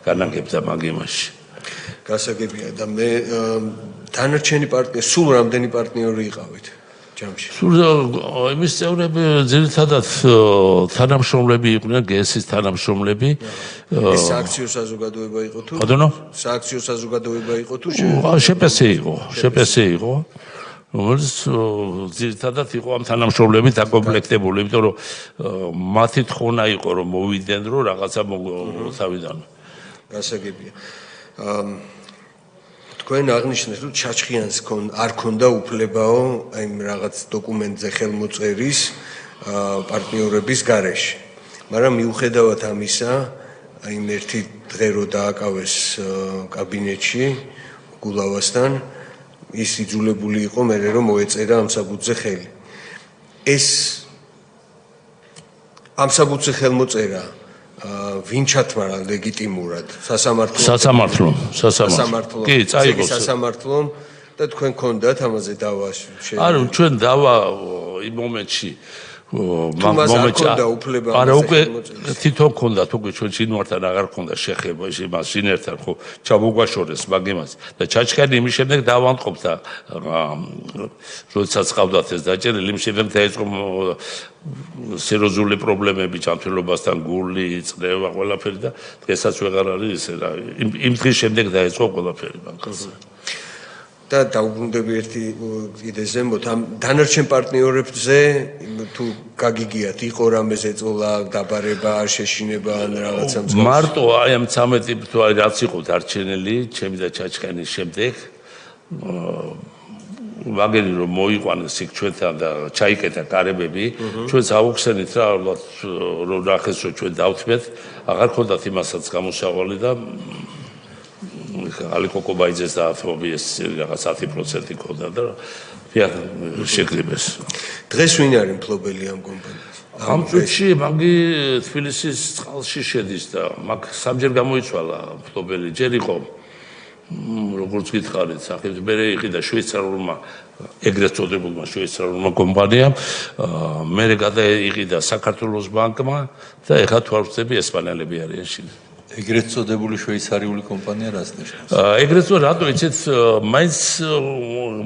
განაგებდა მაგ იმაში გასაგებია და მე დანარჩენი პარტნიორი სულ რამდენი პარტნიორი იყავით ჯამში სულ იმის წევრები ძირითადად თანამშრომლები იყვნენ გესის თანამშრომლები ეს სააქციო საზოგადოება იყო თუ ბატონო სააქციო საზოგადოება იყო თუ შეპესე იყო რომელიც ძირითადად იყო ამ თანამშრომლები დაკომპლექტებული იმიტომ რომ მათი თხოვნა იყო რომ მოვიდნენ რომ რაღაცა თავიდან გასაგებია თქვენ აღნიშნეთ რომ ჩაჩხიანს არ ქონდა უფლებაო აი რაღაც დოკუმენტზე ხელმოწერის პარტნიორების გარეშე მაგრამ მიუხედავად ამისა აი ერთი დღე რო დააკავეს კაბინეტში გულავასთან ის იძულებული იყო მე რომ მოეწერა ამ საბუთზე ხელი ეს ამ საბუთზე ხელმოწერა ვინ ჩათმარა ლეგიტიმურად სასამართლომ კი წაიღოს სასამართლომ და თქვენ გქონდათ ამაზე დავა არა ჩვენ დავა იმ მომენტში არა უკვე თვითონ გქონდათ უკვე ჩვენ შინვართან აღარ გქონდა შეხება იმას შინერთან ხო ჩამოგვაშორეს მაგ იმას და ჩაჩქარი იმის შემდეგ დავანტყოფდა როდესაც ყავდათ ეს დაჭერილი იმ შემდეგ დაიწყო სერიოზული პრობლემები ჯანმრთელობასთან გული წნევა ყველაფერი და დღესაც ვეღარ არის ესე რა იმ დღის შემდეგ დაიწყო ყველაფერი ბანკზე და დაუბრუნდები ერთი კიდე ზემოთ ამ დანარჩენ პარტნიორებზე თუ გაგიგიათ იყო რამე ზეწოლა დაბარება შეშინება ან რაღაცა მარტო აი ამ 13 თუ აი რაც იყო დარჩენილი ჩემი და ჩაჩქანის შემდეგ ვაგერი რომ მოიყვანეს იქ ჩვენთან და ჩაიკეთა კარებები ჩვენს ავუხსენით რა რომ ნახეს რომ ჩვენ დავთმეთ აღარ ქონდათ იმასაც გამოსავალი და ალიკო კობაიძეს დაათმობიეს რაღაც 10% ქონდა და შეკრიბეს დღეს ვინ არის მფლობელი ამ კომპანიას ამ წუთში მაგი თბილისის წყალში შედის და მაგ სამჯერ გამოიცვალა მფლობელი ჯერ იყო როგორც გითხარით სახით მე იყიდა შვეიცარიულმა ეგრეთ წოდებულმა შვეიცარიულმა კომპანიამ მე გადაიყიდა საქართველოს ბანკმა და ეხლა თუ არ ვწდები ესპანელები არიან შინ ეგრეთ წოდებული შვეიცარიული კომპანია რას ნიშნავს? ეგრეთ წოდებული რატო იცით მაინც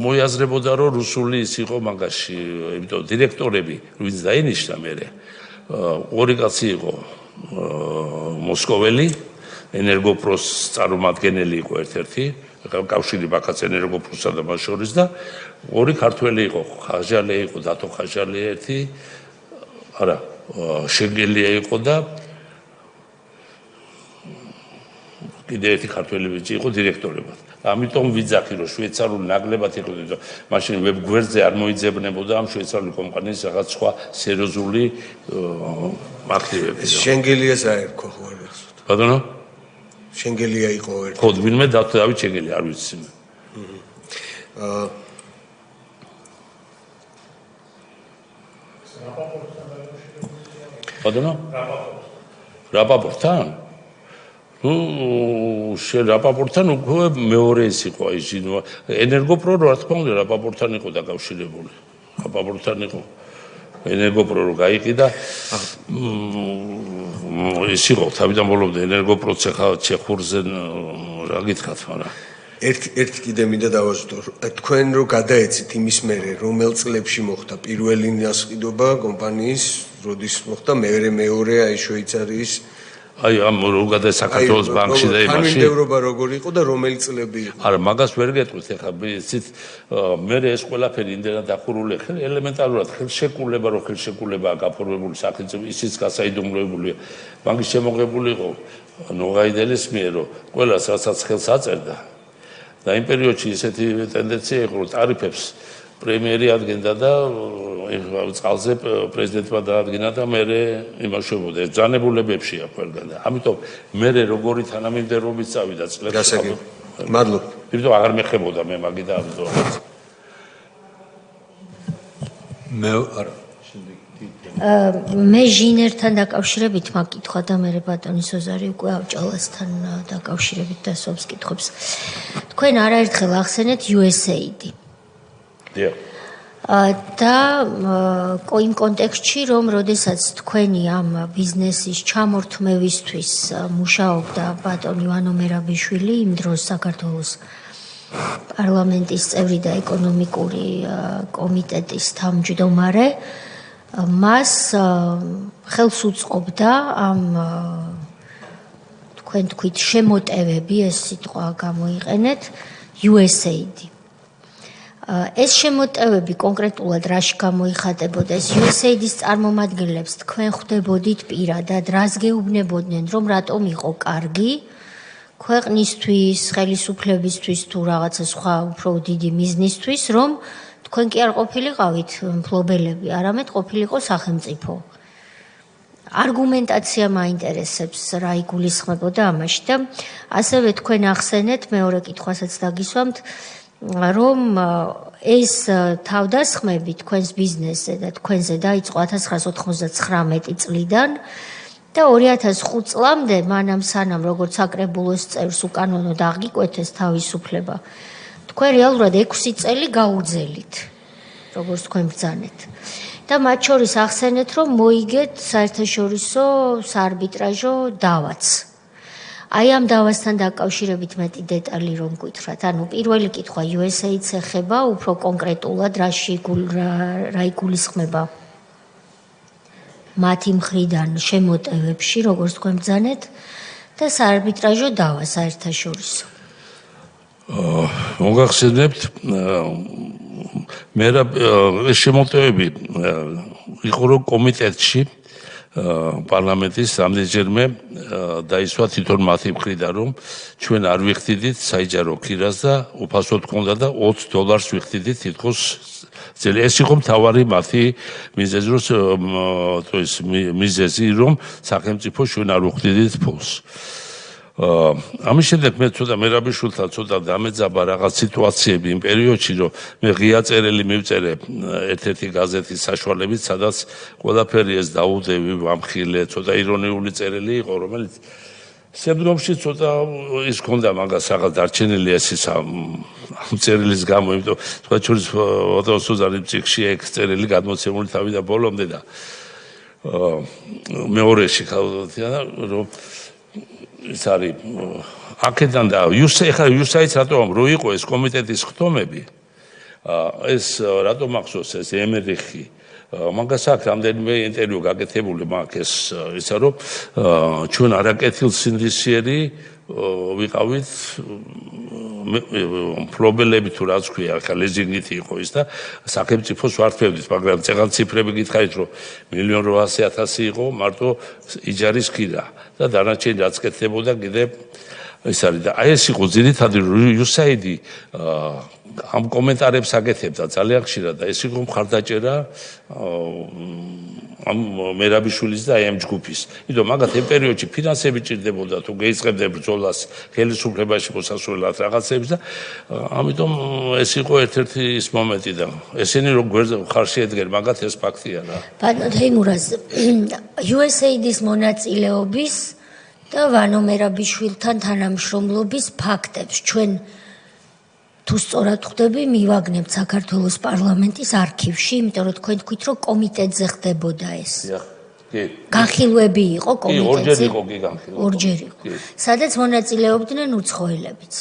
მოიაზრებოდა რომ რუსული ის იყო მაგაში, იმიტომ დირექტორები ვინც დაინიშნა მე ორი კაცი იყო მოსკოველი ენერგოპროს წარმომადგენელი იყო ერთ-ერთი კავშირი ბაქაც ენერგოპროსა და მას შორის და ორი ქართველი იყო ხაჟალე იყო დათო ხაჟალე ერთი არა შეგელია იყო და კიდე ერთი ქართველი ბიჭი იყო დირექტორებად. ამიტომ ვიძახი რომ შვეიცარიული ნაკლებად იყო და მაშინ ვებ გვერდზე არ მოიძებნებოდა ამ შვეიცარიული კომპანიის რაღაც სხვა სერიოზული აქტივები. შენგელიას აერქო ხო არა? ბატონო? შენგელია იყო ერთი. ხო, ვინმე დავით შენგელი არ ვიცი. ბატონო? რაპაპორტთან? რაპაპორტთან უკვე მეორე ის იყო ის ენერგოპრო რა თქმა უნდა რაპაპორტთან იყო დაკავშირებული. რაპაპორტთან იყო ენერგოპრო რო გაიყიდა ის იყო თავიდან ბოლომდე ენერგოპრო ცეხურზე რა გითხრათ მაგრამ ერთი კიდე მინდა დავაზუსტო თქვენ რო გადაეცით იმის მერე რომელ წლებში მოხდა პირველი ნასყიდობა კომპანიის როდის მოხდა მეორე აი შვეიცარიის აი ამ როგადა საქართველოს ბანკში და იმაში თანმიმდევრობა როგორი იყო და რომელი წლები იყო არა მაგას ვერ გეტყვით ეხლა იცით მე ეს ყველაფერი იმდენად დახურული ელემენტარულად ხელშეკრულება რო ხელშეკრულებაა გაფორმებული სახელმწიფო ისიც გასაიდუმლოებულია ბანკის შემოღებული იყო ნოღაიდელის მიერ რომ ყველას რასაც ხელს აწერდა და იმ პერიოდში ისეთი ტენდენცია იყო რომ ტარიფებს პრემიერი ადგენდა და წყალზე პრეზიდენტმა დაადგინა და მე იმაშობოდა ეს ბრძანებულებებშია ყველგან და ამიტომ მე როგორი თანამიმდევრობით წავიდა წლებს მადლობ იმიტომ აღარ მეხებოდა მე მაგი და ამიტომ მე არა მე ჟინერთან დაკავშირებით მაგკითხვა და მე ბატონი სოზარი უკვე ავჭალასთან დაკავშირებით დასვამს კითხვებს თქვენ არაერთხელ ახსენეთ USAID და იმ კონტექსტში რომ როდესაც თქვენი ამ ბიზნესის ჩამორთმევისთვის მუშაობდა ბატონი ივანო მერაბიშვილი იმ დროს საქართველოს პარლამენტის წევრი და ეკონომიკური კომიტეტის თავმჯდომარე მას ხელს უწყობდა ამ თქვენ თქვით შემოტევები ეს სიტყვა გამოიყენეთ USAID ეს შემოტევები კონკრეტულად რაში გამოიხატებოდა ეს USAID-ის წარმომადგენლებს თქვენ ხვდებოდით პირადად რას გეუბნებოდნენ რომ რატომ იყო კარგი ქვეყნისთვის ხელისუფლებისთვის თუ რაღაცა სხვა უფრო დიდი მიზნისთვის რომ თქვენ კი არ ყოფილიყავით მფლობელები არამედ ყოფილიყო სახელმწიფო არგუმენტაცია მაინტერესებს რა იგულისხმებოდა ამაში და ასევე თქვენ ახსენეთ მეორე კითხვასაც დაგისვამთ რომ ეს თავდასხმები თქვენს ბიზნესზე და თქვენზე დაიწყო 1999 წლიდან და 2005 წლამდე მანამ სანამ როგორც აკრებულოს წევრს უკანონოდ აღიკვეთეს თავისუფლება თქვენ რეალურად 6 წელი გაუძელით როგორც თქვენ ბრძანეთ და მათ შორის ახსენეთ რომ მოიგეთ საერთაშორისო საარბიტრაჟო დავაც აი ამ დავასთან დაკავშირებით მეტი დეტალი რომ გითხრათ. ანუ პირველი კითხვა USAID-ს ეხება უფრო კონკრეტულად რა იგულისხმება მათი მხრიდან შემოტევებში, როგორც თქვენ ბრძანეთ და საარბიტრაჟო დავა საერთაშორისო. მოგახსენებთ მე შემოტევები იყო რომ კომიტეტში პარლამენტის რამდენჯერმე დაისვა თვითონ მათი მხრიდან რომ ჩვენ არ ვიხდიდით საიჯარო ქირას და უფასოდ გქონდა და $20 ვიხდიდით თითქოს ძელი ეს იყო მთავარი მათი მიზეზი რომ სახელმწიფო ჩვენ არ ვიხდიდით ფულს ამის შემდეგ მე ცოტა მერაბიშვილთან ცოტა დამეძაბა რაღაც სიტუაციები იმ პერიოდში რომ მე ღია წერილი მივწერე ერთ-ერთი გაზეთის საშუალებით სადაც ყველაფერი ეს დაუდევი ვამხილე ცოტა ირონიული წერილი იყო რომელიც შემდგომში ცოტა ის ქონდა მაგას რაღაც დარჩენილი ეს ამ წერილის გამო იმიტომ სხვა შორის ფოტოსუზარი წიგში ეგ წერილი გადმოცემული თავიდან ბოლომდე და მეორეში ხალხია რომ ის არის აქედან და USAID-ს რატომ რო იყო ეს კომიტეტის ხტომები ეს რატომ ახსოვს ეს ემერიხი მაგას აქვს რამდენიმე ინტერვიუ გაკეთებული მაგ ეს ისა რომ ჩვენ არაკეთილ სინდისიერი ვიყავით პრობლემები თუ რაც ქვია ხა ლიზინგით იყო ის და სახელმწიფოს ვარდფევდით მაგრამ წეგან ციფრები გითხარით რომ 1.800.000 იყო მარტო იჯარის ქირა და დანარჩენი რაც კეთდებოდა კიდე ეს არის და აი ეს იყო ძირითადი USAID ამ კომენტარებს აკეთებდა ძალიან ხშირად და ეს იყო მხარდაჭერა ამ მერაბიშვილის და ამ ჯგუფის. იმიტომ მაგათ იმ პერიოდში ფინანსები ჭირდებოდა თუ გეიწყებდა ბრძოლას ხელისუფლებაში მოსასვლელად რაღაცებს და ამიტომ ეს იყო ერთ-ერთი ის მომენტი და ესენი რომ ხარში ედგენ მაგათ ეს ფაქტია რა. ბატონო თეიმურაზ USAID-ის მონაწილეობის და ვანო მერაბიშვილთან თანამშრომლობის ფაქტებს ჩვენ თუ სწორად ხვდები მივაგნებთ საქართველოს პარლამენტის არქივში, იმიტომ რომ თქვენ თქვით რომ კომიტეტზე ხდებოდა ეს. კი. განხილვები იყო კომიტეტზე. ორჯერ იყო კი განხილვა. ორჯერ იყო. სადაც მონაწილეობდნენ უცხოელებიც.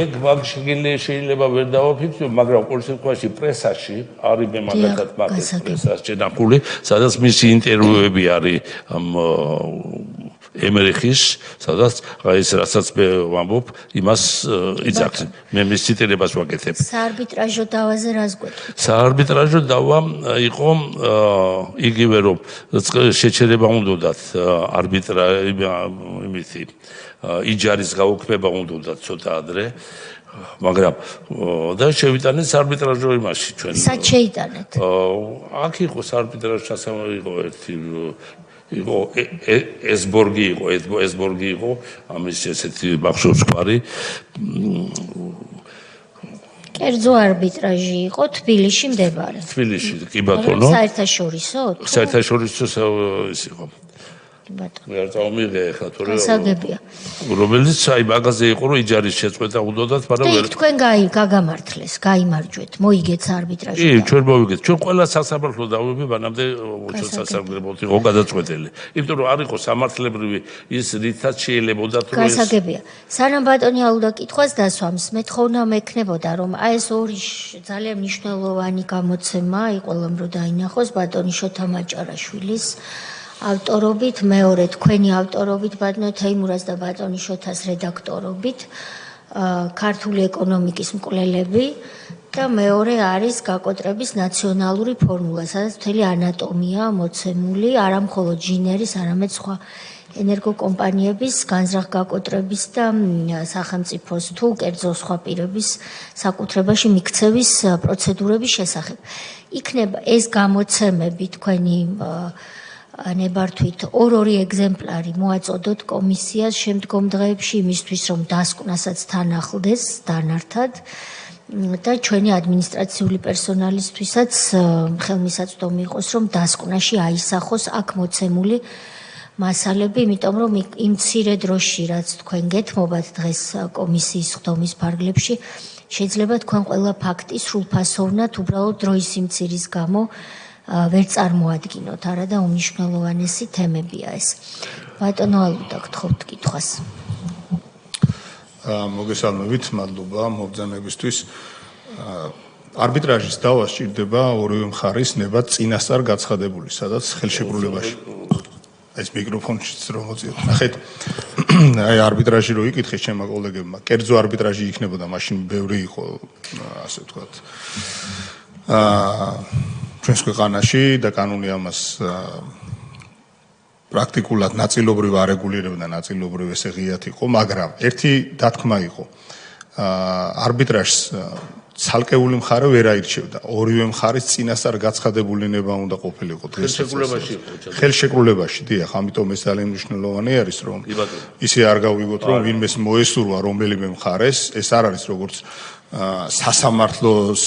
ეგ მაგში შეიძლება ვერ დავაფიქსირო, მაგრამ ყოველ შემთხვევაში პრესაში არის მე მაგათაც მაგის პრესაში ნახული, სადაც მისი ინტერვიუები არის ამ ემერიხის, სადაც ეს რასაც მე ვამბობ, იმას იცავს. მე მის ციტირებას ვაკეთებ. საარბიტრაჟო დავაზე რას გვეტყვით? საარბიტრაჟო დავა იყო იგივე რომ შეჩერება უნდათ იმითი იჯარის გაუქმება უნდათ ცოტა ადრე მაგრამ და შევიტანეთ საარბიტრაჟო იმაში ჩვენ. სად შეიტანეთ? აქ იყო საარბიტრაჟო სასამართლო იყო ერთი იყო ესბორგი იყო ამის ესეთი ბახშობს ყარი კერძო არბიტრაჟი იყო თბილისში მდებარე. თბილისში კი ბატონო. საერთაშორისო? საერთაშორისო ის იყო. ბატონო. მე არ წავმიღე ხა თორე გასაგებია. რომელიც აი მაგაზე იყო რომ იჯარის შეწყვეტა უნდათ, მაგრამ ვერ თქვენ გაგამართლეს, გაიმარჯვეთ, მოიგეთ არბიტრაჟი. კი, ჩვენ მოვიგეთ. ჩვენ ყველა სასამართლო დავები მანამდე ჩვენ სასამართლოდ იყო გადაწყვეტილი. იმიტომ რომ არ იყო სამართლებრივი ის რითაც შეიძლებოდა თუ ეს გასაგებია. სანამ ბატონი ალუდა კითხვას დასვამს, მე თხოვნა მექნებოდა რომ აი ეს ორი ძალიან მნიშვნელოვანი გამოცემა იყოლამ რომ დაინახოს ბატონი შოთა მაჭარაშვილის ავტორობით, მეორე თქვენი ავტორობით, ბატონო თეიმურაზ და ბატონი შოთას რედაქტორობით, ქართული ეკონომიკის მკვლელები და მეორე არის გაკოტრების ნაციონალური ფორმულა, სადაც მთელი ანატომია მოცემული, არა მხოლოდ ჯინერის, არამედ სხვა ენერგოკომპანიების განზრახ გაკოტრების და სახელმწიფოს თუ კერძო სხვა პირების საკუთრებაში მიქცევის პროცედურების შესახებ. იქნება ეს გამოცემები თქვენი ნებართვით ორ-ორი ეგზემპლარი მოაწოდოთ კომისიას შემდგომ დღეებში იმისთვის რომ დასკვნასაც თან ახლდეს დანართად და ჩვენი ადმინისტრაციული პერსონალისთვისაც ხელმისაწვდომი იყოს რომ დასკვნაში აისახოს აქ მოცემული მასალები, იმიტომ რომ იმ მცირე დროში რაც თქვენ გეთმობათ დღეს კომისიის ხდომის ფარგლებში შეიძლება თქვენ ყველა ფაქტი სრულფასოვნად უბრალოდ დროის სიმცირის გამო ვერ წარმოადგინოთ, არა და უმნიშვნელოვანესი თემებია ეს. ბატონო ალუდა გთხოვთ კითხვას. მოგესალმებით, მადლობა მობრძანებისთვის. არბიტრაჟის დავა სჭირდება ორივე მხარის ნება წინასწარ გაცხადებული, სადაც ხელშეკრულებაში. ეს მიკროფონშიც რომ მოწიოთ. ნახეთ. აი არბიტრაჟი რო იკითხე ჩემმა კოლეგებმა, კერძო არბიტრაჟი იქნებოდა, მაშინ ბევრი იყო, ასე ვთქვათ. ჩვენს ქვეყანაში და კანონი ამას პრაქტიკულად ნაწილობრივ არეგულირებდა, ნაწილობრივ ესე ღიად იყო, მაგრამ ერთი დათქმა იყო. არბიტრაჟს ცალკეული მხარე ვერ აირჩევდა. ორივე მხარის წინასწარ გაცხადებული ნება უნდა ყოფილიყო ხელშეკრულებაში იყო. ხელშეკრულებაში, დიახ, ამიტომ ეს ძალიან მნიშვნელოვანი არის, რომ ისე არ გავიგოთ, რომ ვინმეს მოესურვა რომელიმე მხარეს, ეს არ არის როგორც სასამართლოს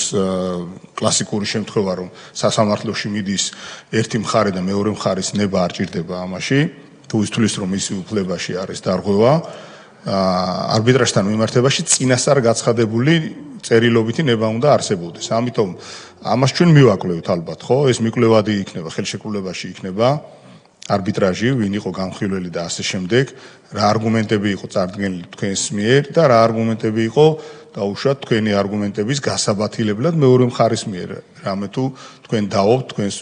კლასიკური შემთხვევა, რომ სასამართლოში მიდის ერთი მხარე და მეორე მხარის ნება არ ჭირდება ამაში, თუ ის თulis რომ ისი უფლებაში არის დარღვევა, არბიტრაჟთან მიმართებაში წინასწარ გაცხადებული წერილობითი ნება უნდა არსებობდეს. ამიტომ ამას ჩვენ მივაკვლევთ ალბათ, ხო? ეს მიკვლევადი იქნება, ხელშეკრულებაში იქნება. არბიტრაჟი, ვინ იყო განხილველი და ასე შემდეგ, რა არგუმენტები იყო წარდგენილი თქვენს მიერ და რა არგუმენტები იყო დაუშვათ თქვენი არგუმენტების გასაბათილებლად მეორე მხარის მიერ, რამე თუ თქვენ დავობთ თქვენს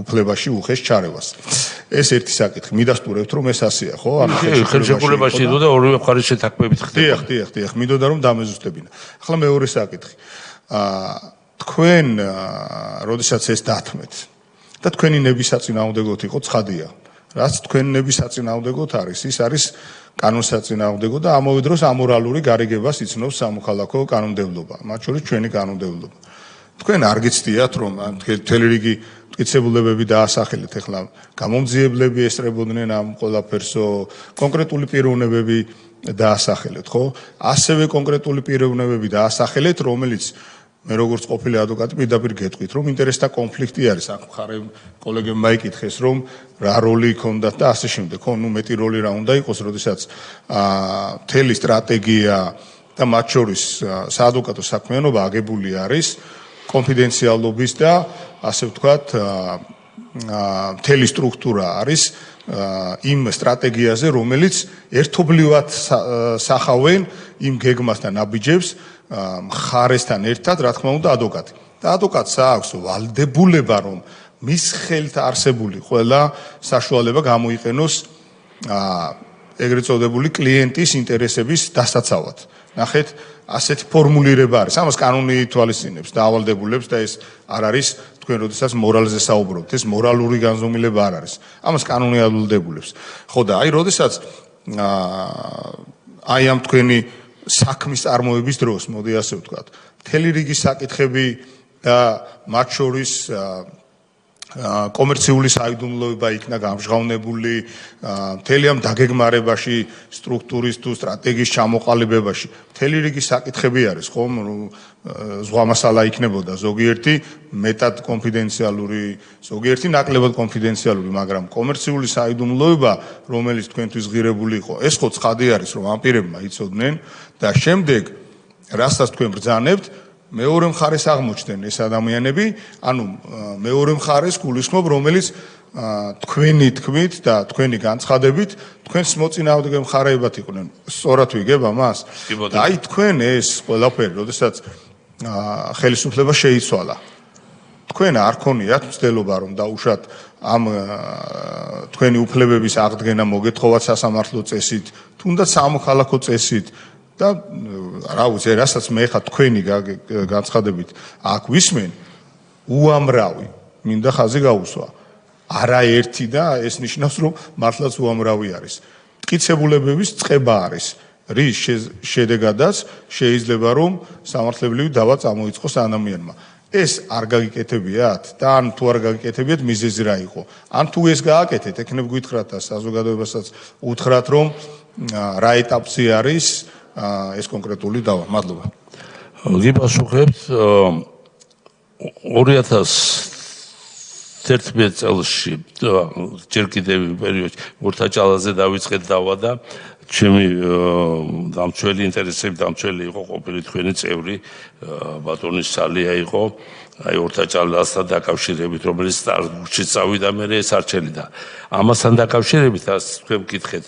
უფლებაში უხეშ ჩარევას. ეს ერთი საკითხი. მიდასტურებთ რომ ეს ასეა, ხო? ანუ ხელშეკრულებაში იყო და ორივე მხარის შეთანხმებით ხდება. დიახ, მინდოდა რომ დამეზუსტებინა. ახლა მეორე საკითხი. თქვენ როდესაც ეს დათმეთ და თქვენი ნებისაწინააღმდეგოთ იყო ცხადია. რაც თქვენი ნებისაწინააღმდეგოთ არის, ის არის კანონსაწინააღმდეგო და ამავე დროს ამორალური გარიგებას იცნობს სამოქალაქო კანონმდებლობა, მათ შორის ჩვენი კანონმდებლობა. თქვენ არ გიცდიათ რომ მთელი რიგი მტკიცებულებები დაასახელეთ, ახლა გამომძიებლები ესწრებოდნენ ამ ყველაფერსო, კონკრეტული პიროვნებები დაასახელეთ, ხო? ასევე კონკრეტული პიროვნებები დაასახელეთ, რომელიც მე როგორც ყოფილი ადვოკატი პირდაპირ გეტყვით, რომ ინტერესთა კონფლიქტი არის. აქ მხარე კოლეგებმა იკითხეს, რომ რა როლი ჰქონდათ და ასე შემდეგ. ხო, მეტი როლი რა უნდა იყოს, როდესაც მთელი სტრატეგია და მათ შორის საადვოკატო საქმიანობა აგებული არის კონფიდენციალობის და ასე ვთქვათ, მთელი სტრუქტურა არის იმ სტრატეგიაზე, რომელიც ერთობლივად სახავენ იმ გეგმას და ნაბიჯებს მხარესთან ერთად, რა თქმა უნდა, ადვოკატი. და ადვოკატს აქვს ვალდებულება, რომ მის ხელთ არსებული ყველა საშუალება გამოიყენოს ეგრეთ წოდებული კლიენტის ინტერესების დასაცავად. ნახეთ, ასეთი ფორმულირება არის. ამას კანონი ითვალისწინებს და ავალდებულებს და ეს არ არის თქვენ როდესაც მორალზე საუბრობთ, ეს მორალური განზომილება არ არის. ამას კანონი ავალდებულებს. ხო და აი როდესაც აი ამ თქვენი საქმის წარმოების დროს, მოდი ასე ვთქვათ, მთელი რიგი საკითხები და მათ შორის კომერციული საიდუმლოება იქნა გამჟღავნებული, მთელი ამ დაგეგმარებაში, სტრუქტურის თუ სტრატეგიის ჩამოყალიბებაში, მთელი რიგი საკითხები არის, ხო? ზღვა მასალა იქნებოდა ზოგიერთი მეტად კონფიდენციალური, ზოგიერთი ნაკლებად კონფიდენციალური, მაგრამ კომერციული საიდუმლოება, რომელიც თქვენთვის ღირებული იყო, ეს ხო ცხადი არის, რომ ამ პირებმა იცოდნენ და შემდეგ, რასაც თქვენ ბრძანებთ, მეორე მხარეს აღმოჩნდნენ ეს ადამიანები, ანუ მეორე მხარეს გულისხმობ, რომელიც თქვენი თქმით და თქვენი განცხადებით თქვენს მოწინააღმდეგე მხარეებად იყვნენ. სწორად ვიგებ ამას? და აი თქვენ ეს ყველაფერი, როდესაც ხელისუფლება შეიცვალა. თქვენ არ ქონიათ მცდელობა რომ დაუშვათ ამ თქვენი უფლებების აღდგენა მოგეთხოვათ სასამართლო წესით, თუნდაც სამოქალაქო წესით და რა ვიცი, რასაც მე ხა თქვენი განცხადებით აქ ვისმენ, უამრავი, მინდა ხაზი გაუსვა. არაერთი და ეს ნიშნავს, რომ მართლაც უამრავი არის. მტკიცებულებების წყება არის, რის შედეგადაც შეიძლება რომ სამართლებრივი დავა წამოიწყოს ადამიანმა. ეს არ გაგიკეთებიათ და ან თუ არ გაგიკეთებიათ მიზეზი რა იყო? ან თუ ეს გააკეთეთ, ეკნებ გითხრათ და საზოგადოებასაც უთხრათ, რომ რა ეტაპზე არის ეს კონკრეტული დავა. მადლობა. გიპასუხებთ 2011 წელს ჯერ კიდევ პერიოდში ურთაჭალაზე დავიწყეთ დავა და ჩემი დამცველი ინტერესები დამცველი იყო ყოფილი თქვენი წევრი ბატონი სალია იყო აი ურთაჭალასთან დაკავშირებით რომელიც სტარტში წავიდა მე ეს არჩელი და ამასთან დაკავშირებით თქვენ გითხეთ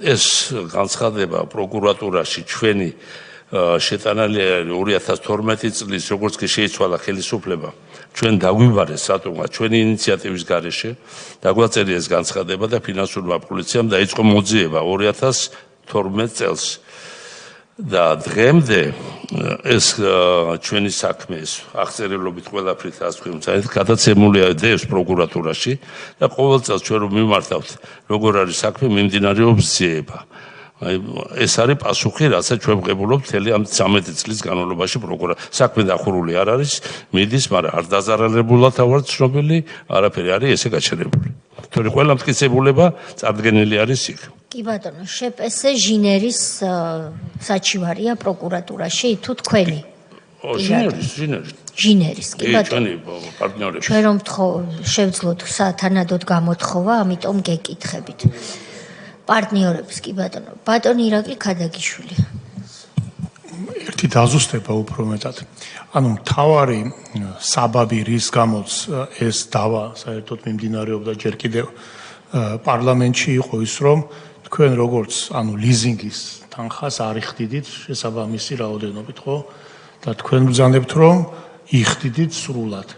ეს განცხადება პროკურატურაში ჩვენი შეტანილი 2012 წლის როგორც კი შეიცვალა ხელისუფლება ჩვენ დაგვიბარეს რატომღაც ჩვენი ინიციატივის გარეშე დაგვაწერია ეს განცხადება და ფინანსურმა პოლიციამ დაიწყო მოძიება 2012 წელს და დღემდე ეს ჩვენი საქმე ეს აღწერილობით ყველაფრით ასწრებს გადაცემულია დევს პროკურატურაში და ყოველ წელს ჩვენ რომ მიმართავთ როგორ არის საქმე მიმდინარეობს ძიება აი ეს არის პასუხი რასაც ჩვენ ვღებულობთ მთელი ამ 13 წლის განმავლობაში საქმე დახურული არ არის მიდის მაგრამ არ დაზარალებულად ვარ ცნობილი არაფერი არის ესე გაჩერებული თორე ყველა მტკიცებულება წარდგენილი არის იქ კი ბატონო შეპესე ჟინერის საჩივარია პროკურატურაში თუ თქვენი ჟინერის კი ბატონო ჩვენი პარტნიორები ჩვენ რომ შევძლოთ სათანადოდ გამოთხოვა ამიტომ გეკითხებით პარტნიორებს კი ბატონო ბატონი ირაკლი ქადაგიშვილი ერთი დაზუსტება უფრო მეტად ანუ მთავარი საბაბი რის გამოც ეს დავა საერთოდ მიმდინარეობდა ჯერ კიდევ პარლამენტში იყო ის, რომ თქვენ როგორც ლიზინგის თანხას არ იხდიდით შესაბამისი რაოდენობით, ხო? და თქვენ ბრძანებთ, რომ იხდიდით სრულად.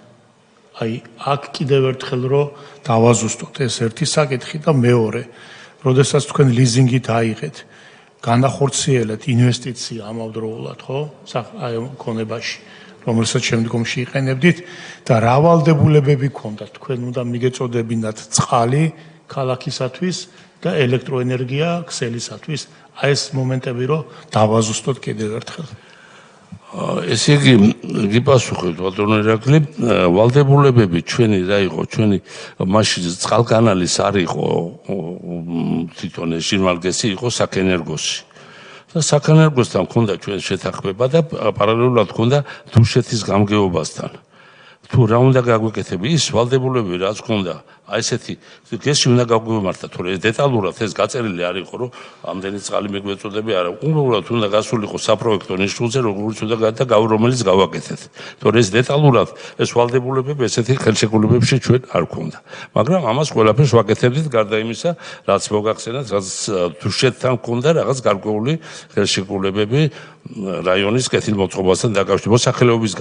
აი, აქ კიდევ ერთხელ რომ დავაზუსტოთ ეს ერთი საკითხი და მეორე, როდესაც თქვენ ლიზინგით აიღეთ, განახორციელეთ ინვესტიცია ამავდროულად, ხო? აი, ქონებაში, რომელსაც შემდგომში იყენებდით და რა ვალდებულებები გქონდათ, თქვენ უნდა მიგეწოდებინათ წყალი ქალაქისათვის და ელექტროენერგია ქსელისათვის. აი ეს მომენტები რომ დავაზუსტოთ კიდევ ერთხელ. ესე იგი გიპასუხებთ ბატონო ირაკლი, ვალდებულებები ჩვენი რა იყო, ჩვენი მაშინ წყალკანალის არ იყო თვითონ ჟირმალგესი იყო საქენერგოსი. და საქენერგოსთან მქონდა ჩვენ შეთანხმება და პარალელურად მქონდა თუშეთის გამგეობასთან. თუ რა უნდა გაგვეკეთები, ის ვალდებულებები რაც მქონდა, აი ესეთი გესში უნდა გაგვიმართა, თორე ეს დეტალურად ეს გაწერილი არ იყო, რომ ამდენი წყალი მეგვეწოდები არა. უბრალოდ უნდა გასულიყო საპროექტო ნიშნულზე, როგორც უნდა რომელიც გავაკეთეთ. თორე ეს დეტალურად ეს ვალდებულებები ესეთი ხელშეკრულებებში ჩვენ არ გქონდა. მაგრამ ამას ყველაფერს ვაკეთებდით გარდა იმისა, რაც მოგახსენათ, რაც თუშეთთან მქონდა რაღაც გარკვეული ხელშეკრულებები რაიონის კეთილმოწყობასთან დაკავშირებით. მოსახლეობის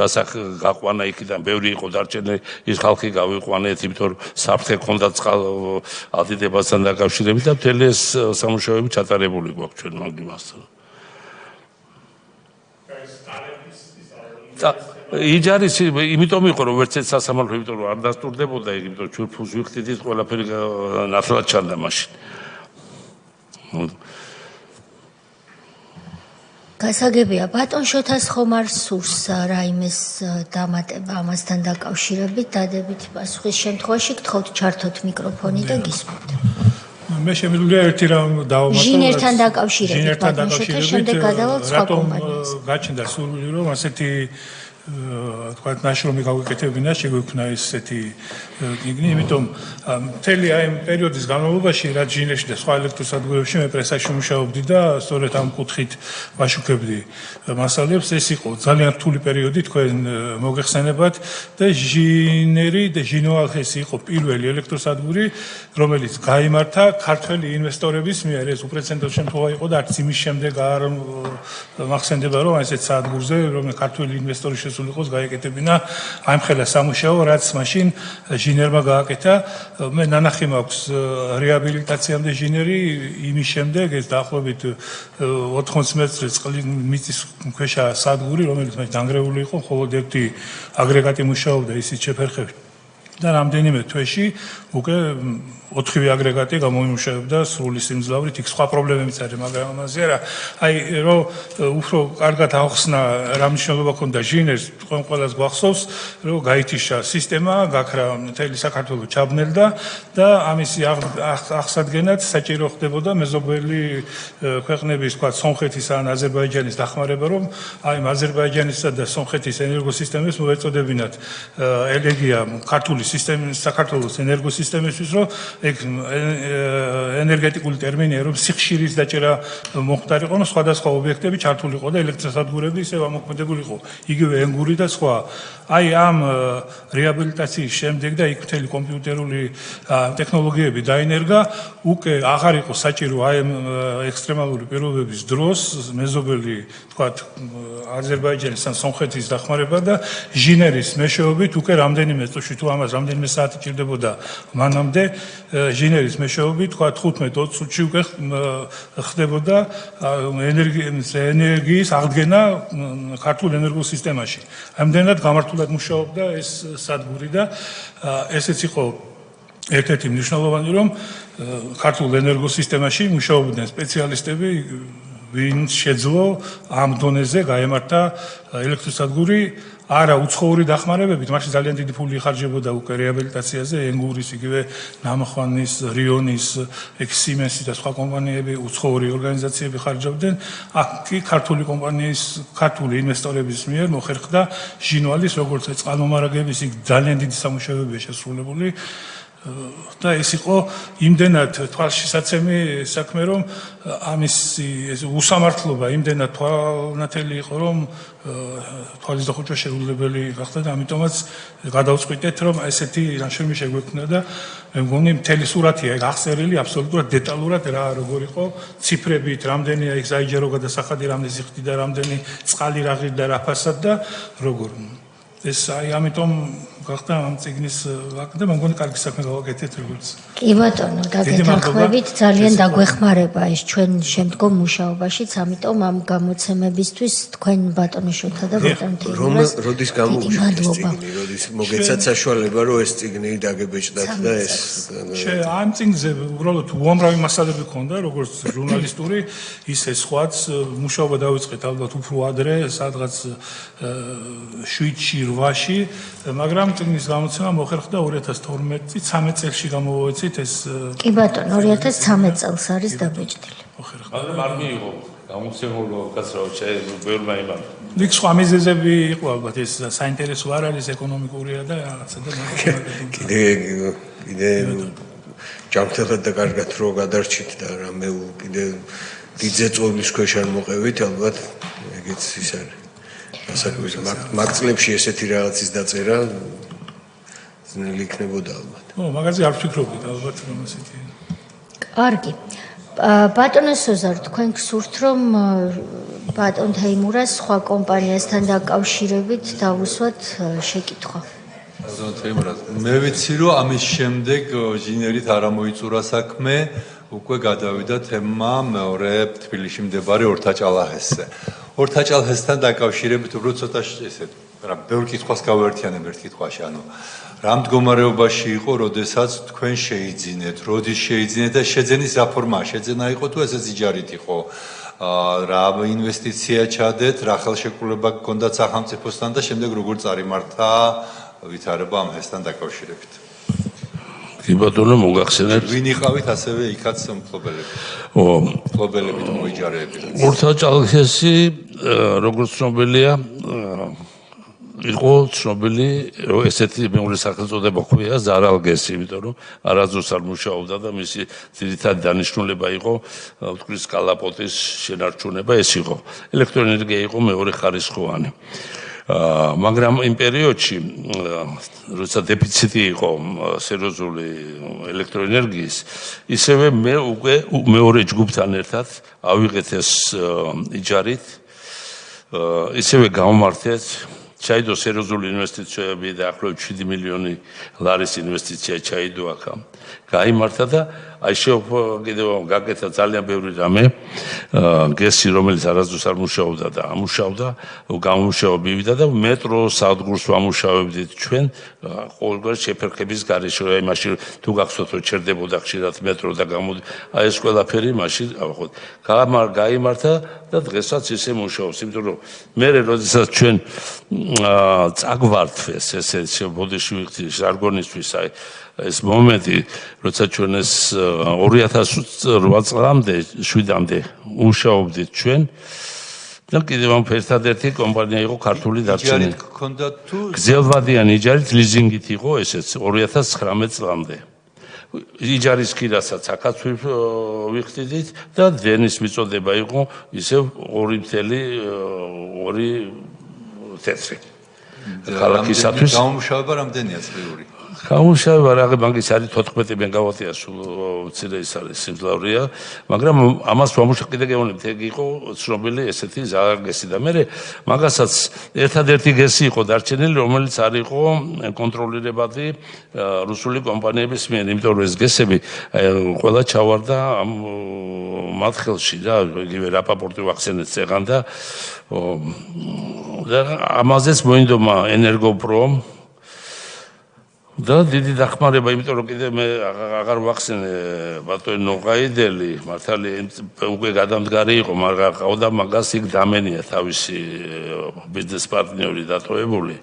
გაყვანა იქიდან ბევრი იყო დარჩენილი, ის ხალხი გავიყვანეთ, იმიტომ რომ საფრთხე ჰქონდა წყალდიდებასთან დაკავშირებით და მთელი ეს სამუშაოები ჩატარებული გვაქვს ჩვენ მაგდიმასთან. იჯარის იმიტომ იყო რომ ვერც ერთ სასამართლო იმიტომ რომ არ დასტურდებოდა, იმიტომ ჩვენ ფულს ვიხდით, ყველაფერი ნათლად ჩანდა მაშინ. გასაგებია, ბატონ შოთას ხომ არ სურს რაიმეს დამატება ამასთან დაკავშირებით, დადებით პასუხის შემთხვევაში გთხოვთ ჩართოთ მიკროფონი და გისმენთ. მე შემიძლია ერთი რამ დავამატო. ჟინერთან დაკავშირებით, ბატონ შოთა, შემდეგ გადავალთ სხვა კომპანიას. გაჩნდა სურვილი რომ ასეთი თქვა ნაშრომი გავიკეთებინა, შეგვექმნა ესეთი გიგნი, იმიტომ მთელი აი პერიოდის განმავლობაში რაც ჟინერში და სხვა ელექტროსადგურებში მე პრესაში მუშაობდი და სწორედ ამ კუთხით ვაშუქებდი მასალებს. ეს იყო ძალიან რთული პერიოდი თქვენ მოგეხსენებათ და ჟინერი და ჟინოალხესი იყო პირველი ელექტროსადგური, რომელიც გაიმართა ქართველი ინვესტორების მიერ. ეს უპრეცედენტო შემთხვევა იყო და არც იმის შემდეგ არ მახსენდება რომ ესეთ სადგურზე რომ ქართველი ინვესტორი სულიყოს გაეკეთებინა აიმხელა სამუშაო, რაც მაშინ ჟინერმა გააკეთა. მე ნანახი მაქვს რეაბილიტაციამდე ჟინერი, იმის შემდეგ ეს დაახლოებით 80 მეტრი წყლის მიწის ქვეშა სადგური, რომელიც მაშინ დანგრეული იყო, მხოლოდ ერთი აგრეგატი მუშაობდა ისიც შეფერხებით. და რამდენიმე თვეში უკვე 4 აგრეგატი გამოიმუშავებდა სრული სიმძლავრით, იქ სხვა პრობლემებიც არის, მაგრამ ამაზე არა. აი, რომ უფრო კარგად ახსნა რა მნიშვნელობა ჰქონდა ჟინერს, თქვენ ყველას გვახსოვს, რომ გაითიშა სისტემა, გაქრა მთელი საქართველოს ჩაბნელდა და ამისი აღსადგენად საჭირო ხდებოდა მეზობელი ქვეყნების, თქვა სომხეთის ან აზერბაიჯანის დახმარება, რომ აი აზერბაიჯანისა და სომხეთის ენერგოსისტემებს მოეწოდებინათ ელეგია ქართული სისტემის, საქართველოს ენერგოსისტემისთვის, რომ ეგ ენერგეტიკული ტერმინია, რომ სიხშირის დაჭერა მოხდარიყო, სხვადასხვა ობიექტები ჩართულიყო და ელექტროსადგურები ისევ ამოქმედებულიყო, იგივე ენგური და სხვა. აი ამ რეაბილიტაციის შემდეგ და იქ მთელი კომპიუტერული ტექნოლოგიები დაინერგა, უკვე აღარ იყო საჭირო აი ექსტრემალური პირობების დროს მეზობელი, თქვათ, აზერბაიჯანის ან სომხეთის დახმარება და ჟინერის მეშვეობით უკვე რამდენიმე წუთში თუ ამას რამდენიმე საათი ჭირდებოდა მანამდე ჟინერის მეშვეობით, თქვა 15-20 წუთში უკვე ხდებოდა ენერგიის აღდგენა ქართულ ენერგოსისტემაში. ამდენად გამართულად მუშაობდა ეს სადგური და ესეც იყო ერთ-ერთი მნიშვნელოვანი, რომ ქართულ ენერგოსისტემაში მუშაობდნენ სპეციალისტები, ვინც შეძლო ამ დონეზე გაემართა ელექტროსადგური არა უცხოური დახმარებებით, მაშინ ძალიან დიდი ფული იხარჯებოდა უკვე რეაბილიტაციაზე, ენგურის, იგივე ნამახვანის, რიონის, ექსიმენსის და სხვა კომპანიები, უცხოური ორგანიზაციები ხარჯავდნენ. აქ კი ქართული კომპანიის, ქართული ინვესტორების მიერ მოხერხდა ჟინვალის, როგორც წყალმომარაგების, იქ ძალიან დიდი სამუშაოებია შესრულებული. და ეს იყო იმდენად თვალშისაცემი საქმე, რომ ამის უსამართლობა იმდენად თვალნათელი იყო, რომ თვალის დახუჭვა შეუძლებელი გახდა და ამიტომაც გადავწყვიტეთ, რომ ესეთი ნაშრომი შეგვექმნა და მე მგონი მთელი სურათია აღწერილი აბსოლუტურად დეტალურად რა როგორ იყო ციფრებით, რამდენია იქ საიჯარო გადასახადი, რამდენი სიხდი და რამდენი წყალი რა ღირდა რა ფასად და როგორ ეს აი ამიტომ გახდა ამ წიგნის ვაკდა, მე მგონი კარგი საქმე გავაკეთეთ როგორც. კი ბატონო, დაგეთანხმებით, ძალიან დაგვეხმარება ეს ჩვენ შემდგომ მუშაობაშიც, ამიტომ ამ გამოცემებისთვის თქვენ ბატონიშვილთა და ბატონ თეიმურას როდის გამოვიდა ეს წიგნი, როდის მოგეცათ საშუალება, რომ ეს წიგნი დაგებეჭდათ და ეს ამ წიგნზე უბრალოდ უამრავი მასალები ქონდა, როგორც ჟურნალისტური, ისე სხვაც მუშაობა დავიწყეთ ალბათ უფრო ადრე, სადღაც 7-ში, 8-ში, მაგრამ წიგნის გამოცემა მოხერხდა 2012 13 წელს გამოვეცით ეს კი ბატონო 2013 წელს არის დაბეჭდილი მაგრამ არ მიიღო გამოცემულო კაცრავ ბევრმა იმან იქ სხვა მიზეზები იყო ალბათ ეს საინტერესო არ არის ეკონომიკურია და რაღაცა და კიდე ჯანმრთელად და კარგად რო გადარჩით და რამე კიდე დიდ წვეულის ქვეშ არ მოყევით ალბათ ეგეც ის არის ასაკვის მაგწლებში ესეთი რაღაცის დაწერა ძნელი იქნებოდა ალბათ. მაგაზე არ ვფიქრობთ ალბათ რომ ესეთი. კარგი. ბატონო სოზარ, თქვენ გსურთ რომ ბატონ თეიმურას სხვა კომპანიასთან დაკავშირებით დავუსვათ შეკითხვა. ბატონ თეიმურა, მე ვიცი რომ ამის შემდეგ ჟინერით არ მოიწურა საქმე, უკვე გადავიდა თემა მეორე თბილისში მდებარე ორთაჭალაჰესზე. ორთაჭალაჰესთან დაკავშირებით უბრალოდ ცოტა ესეთ რა ბევრ კითხვას გავერთიანებ ერთ კითხვაში, ანუ რა მდგომარეობაში იყო, როდესაც თქვენ შეიძინეთ, როდის შეიძინეთ და შეძენის რა ფორმაა, შეძენა იყო თუ ესეც იჯარით იყო, რა ინვესტიცია ჩადეთ, რა ხელშეკრულება გქონდათ სახელმწიფოსთან და შემდეგ როგორ წარიმართა ვითარება ამ ჰესთან დაკავშირებით. კი ბატონო, მოგახსენებთ. ვინ იყავით ასევე იქაც მფლობელები? მფლობელები თუ მოიჯარეები? ორთაჭალაჰესი როგორც ცნობილია იყო ცნობილი ესეთი მეორე სახელწოდება ჰქვია ზარალგესი, იმიტომ რომ არასდროს არ მუშაობდა და მისი ძირითადი დანიშნულება იყო ვთქვი კალაპოტის შენარჩუნება, ეს იყო. ელექტროენერგია იყო მეორე ხარისხოვანი. მაგრამ იმ პერიოდში, როცა დეფიციტი იყო სერიოზული ელექტროენერგიის, ისევე მე უკვე მეორე ჯგუფთან ერთად ავიღეთ ეს იჯარით, ისევე გავმართეთ ჩაიდო სერიოზული ინვესტიციები და ახლობით 7 მილიონი ლარის ინვესტიცია ჩაიდო აქ. გაიმართა და აი კიდევ გაკეთა ძალიან ბევრი რამე გესი რომელიც არასდროს არ მუშაობდა და ამუშავდა, გამომუშავება მივიდა და მეტრო სადგურს ვამუშავებდით ჩვენ ყოველგვარი შეფერხების გარეშე, აი მაშინ თუ გახსოვთ რომ ჩერდებოდა ხშირად მეტრო და გამოდი, აი ეს ყველაფერი მაშინ ავხოთ. გაიმართა და დღესაც ისე მუშაობს, იმიტომ რომ მე როდესაც ჩვენ წაგვართვეს ესე ბოდიში ვიხდი ჟარგონისთვის აი ეს მომენტი, როცა ჩვენ ეს 2008 წლამდე, 7-მდე მუშაობდით ჩვენ და კიდევ ამ ერთადერთი კომპანია იყო ქართული დარჩენილი. იჯარით გქონდა თუ გრძელვადიანი იჯარით ლიზინგით იყო ესეც 2019 წლამდე. იჯარის ქირასაც აქაც ვიხდით და დენის მიწოდება იყო ისევ 2.2 თეთრი. ქალაქისათვის გამომუშავება რამდენია წლიური? გამომუშავება რა ბანკის არის 14 მეგავატია სულ მცირე ის არის სიმძლავრეა, მაგრამ ამას ვამუშავებთ კიდე გეუბნებით, ეგ იყო ცნობილი ესეთი ზარალგესი და მე მაგასაც ერთადერთი გესი იყო დარჩენილი, რომელიც არ იყო კონტროლირებადი რუსული კომპანიების მიერ, იმიტომ რომ ეს გესები ყველა ჩავარდა მათ ხელში და იგივე რაპაპორტი ვახსენეთ წეღან და ამაზეც მოინდომა ენერგოპრომ და დიდი დახმარება, იმიტომ რომ კიდე მე აღარ ვახსენე ბატონი ნოყაიდელი, მართალი უკვე გადამდგარი იყო, მაგრამ ყავდა მაგას იქ დამენია თავისი ბიზნეს პარტნიორი დატოვებული.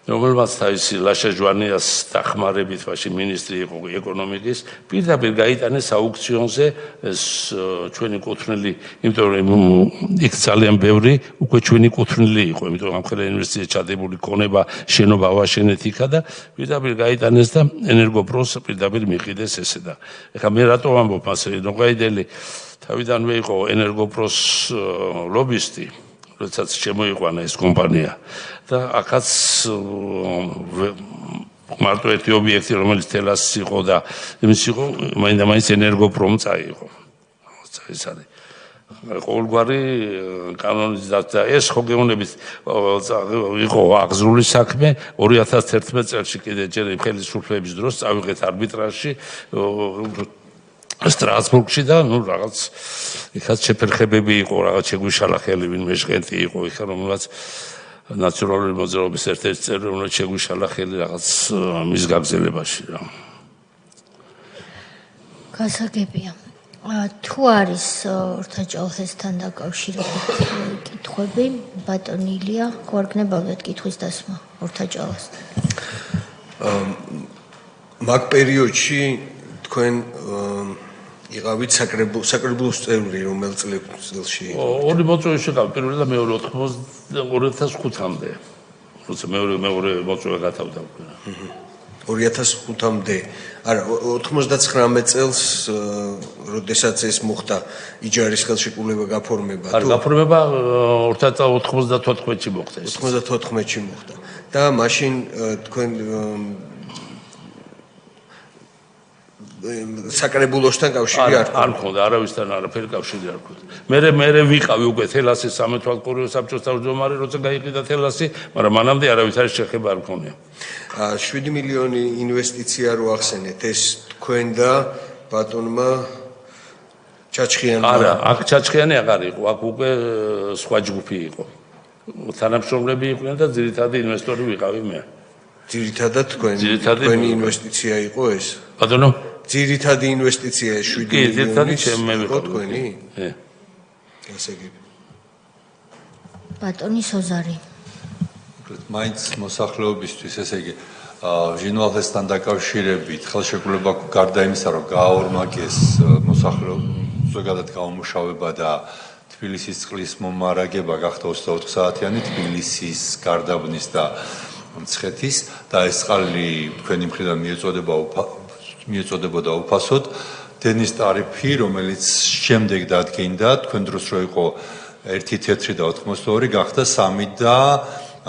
რომელმაც თავისი ლაშა ჟვანიას დახმარებით ვაში მინისტრი იყო ეკონომიკის პირდაპირ გაიტანეს აუქციონზე ეს ჩვენი კუთვნილი იმიტომ რომ იქ ძალიან ბევრი უკვე ჩვენი კუთვნილი იყო იმიტომ ამ ხელა ინვესტიცია ჩადებული ქონება შენობა ავაშენეთ იქა და პირდაპირ გაიტანეს და ენერგოპროს პირდაპირ მიყიდეს ესე და ეხლა მე რატო ვამბობ ასე ნოყაიდელი თავიდანვე იყო ენერგოპროს ლობისტი როდესაც შემოიყვანა ეს კომპანია და აქაც მარტო ერთი ობიექტი რომელიც თელასის იყო და იმის იყო მაინდა-მაინც ენერგოპრომ წაიღო ეს არის ყოველგვარი კანონიზაცია ეს ხო გეუბნებით იყო აღზრული საქმე 2011 წელს კიდე ჯერ ხელისუფლების დროს წავიღეთ არბიტრაჟში სტრასბურგში და ნუ რაღაც იქაც შეფერხებები იყო რაღაც შეგვიშალა ხელი ვინმე ჟღენტი იყო იქ რომელსაც ნაციონალური მოძრაობის ერთ-ერთი წევრი რომელიც შეგვიშალა ხელი რაღაც მის გაგზელებაში რა გასაგებია თუ არის ორთაჭალხესთან დაკავშირებით კითხვები ბატონი ილია გვარგნებავდეთ კითხვის დასმა ორთაჭალხესთან მაგ პერიოდში თქვენ იყავით საკრებულოს წევრი რომელ წელში ორი მოწვევის შეკავ პირველი და მეორე 2005-მდე როცა მეორე მოწვევა გათავდა უკვე 2005-მდე არა 99 წელს როდესაც ეს მოხდა იჯარის ხელშეკრულება გაფორმება თუ გაფორმება 1994-ში მოხდა ეს 94-ში მოხდა და მაშინ თქვენ საკრებულოსთან კავშირი არ მქონდა არავისთან არაფერი კავშირი არ მქონდა მე ვიყავი უკვე თელასის სამეთვალყურეო საბჭოს თავმჯდომარე როცა გაიყიდა თელასი მაგრამ მანამდე არავითარი შეხება არ მქონია 7 მილიონი ინვესტიცია რო ახსენეთ ეს თქვენ და ბატონმა ჩაჩხიანმა არა აქ ჩაჩხიანი აღარ იყო აქ უკვე სხვა ჯგუფი იყო თანამშრომლები იყვნენ და ძირითადი ინვესტორი ვიყავი მე ძირითადად თქვენი ინვესტიცია იყო ეს ბატონო ძირითადი ინვესტიცია 7 მილიონი იყო თქვენი? გასაგები. ბატონი სოზარი. მაინც მოსახლეობისთვის ესე იგი ჟინვალხესთან დაკავშირებით ხელშეკრულება გარდა იმისა რომ გააორმაგეს მოსახლეობის ზოგადად გამომუშავება და თბილისის წყლის მომარაგება გახდა 24 საათიანი თბილისის გარდაბნის და მცხეთის და ეს წყალი თქვენი მხრიდან მიეწოდებოდა უფასოდ დენის ტარიფი რომელიც შემდეგ დადგინდა თქვენ დროს რო იყო 1 თეთრი და 82 გახდა 3 და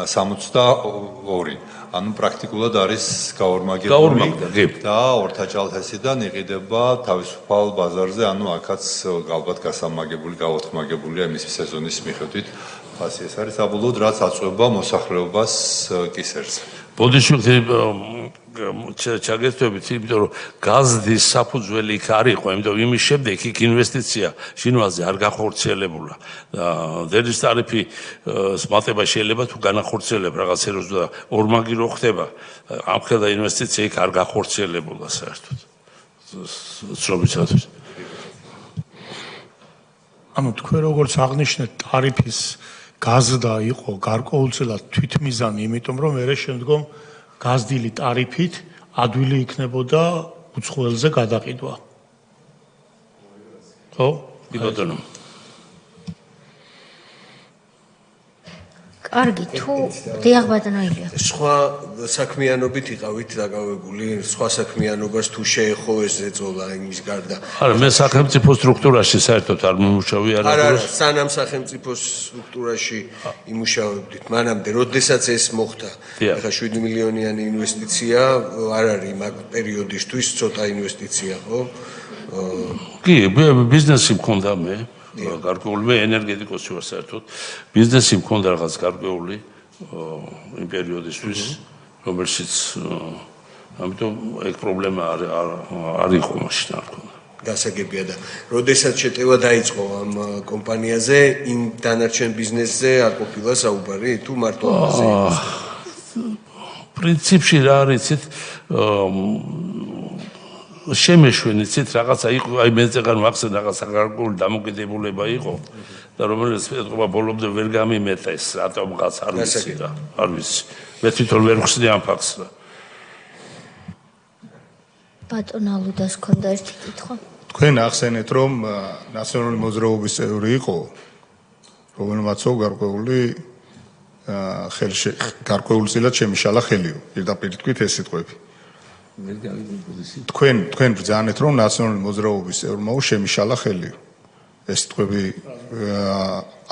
62 ანუ პრაქტიკულად არის გაორმაგებული და ორთაჭალხესიდან იყიდება თავისუფალ ბაზარზე ანუ აქაც ალბათ გასამაგებული გაოთხმაგებულია მისი სეზონის მიხედვით ფასი ეს არის საბოლოოდ რაც აწვება მოსახლეობას კისერზე ბოდიშვილი ჩაგერთვებით იმიტომ რომ გაზდის საფუძველი იქ არ იყო იმიტომ იმის შემდეგ იქ ინვესტიცია ჟინვალზე არ გახორციელებულა და დენის ტარიფი მატება შეიძლება თუ განახორციელებ რაღაც ეროს და ორმაგი რო ხდება ამ ხელა ინვესტიცია იქ არ გახორციელებულა საერთოდ სრობიცათვის ანუ თქვენ როგორც აღნიშნეთ ტარიფის გაზდა იყო გარკვეულწილად თვითმიზანი იმიტომ რომ მერე შემდგომ გაზდილი ტარიფით ადვილი იქნებოდა უცხოელზე გადაყიდვა. ხო? ბატონო. კარგი, თუ დიახ ბატონო ილია. სხვა საქმიანობით იყავით დაკავებული, სხვა საქმიანობას თუ შეეხო ეს ეწოლა იმის გარდა. არა, მე სახელმწიფო სტრუქტურაში საერთოდ არ მიმუშავე არა. არა, სანამ სახელმწიფო სტრუქტურაში იმუშავებდით, მანამდე, როდესაც ეს მოხდა, ეხლა 7 მილიონიანი ინვესტიცია არ არის მაგ პერიოდისთვის ცოტა ინვესტიცია, ხო? კი, ბიზნესი მქონდა მე. გარკვეული მე ენერგეტიკოსი ვარ საერთოდ ბიზნესი მქონდა რაღაც გარკვეული იმ პერიოდისთვის რომელშიც ამიტომ ეგ პრობლემა არ იყო მაშინ არ მქონდა გასაგებია და როდესაც შეტევა დაიწყო ამ კომპანიაზე იმ დანარჩენ ბიზნესზე არ ყოფილა საუბარი თუ მარტო ამაზე პრინციპში რა არის იცით შემეშვენიცით რაღაცა იყო აი მე წეგან მახსენ რაღაცა გარკვეული დამოკიდებულება იყო და რომელიც ეთქობა ბოლომდე ვერ გამიმეტეს რატომღაც არ ვიცი რა არ ვიცი მე თვითონ ვერ ვხსნი ამ ფაქტს. ბატონ ალუდას ქონდა ერთი კითხვა. თქვენ ახსენეთ, რომ ნაციონალური მოძრაობის წევრი იყო, რომელმაცო გარკვეულწილად შემიშალა ხელიო. პირდაპირ თქვით ეს სიტყვები. თქვენ ბრძანეთ, რომ ნაციონალური მოძრაობის წევრმა შემიშალა ხელიო. ეს სიტყვები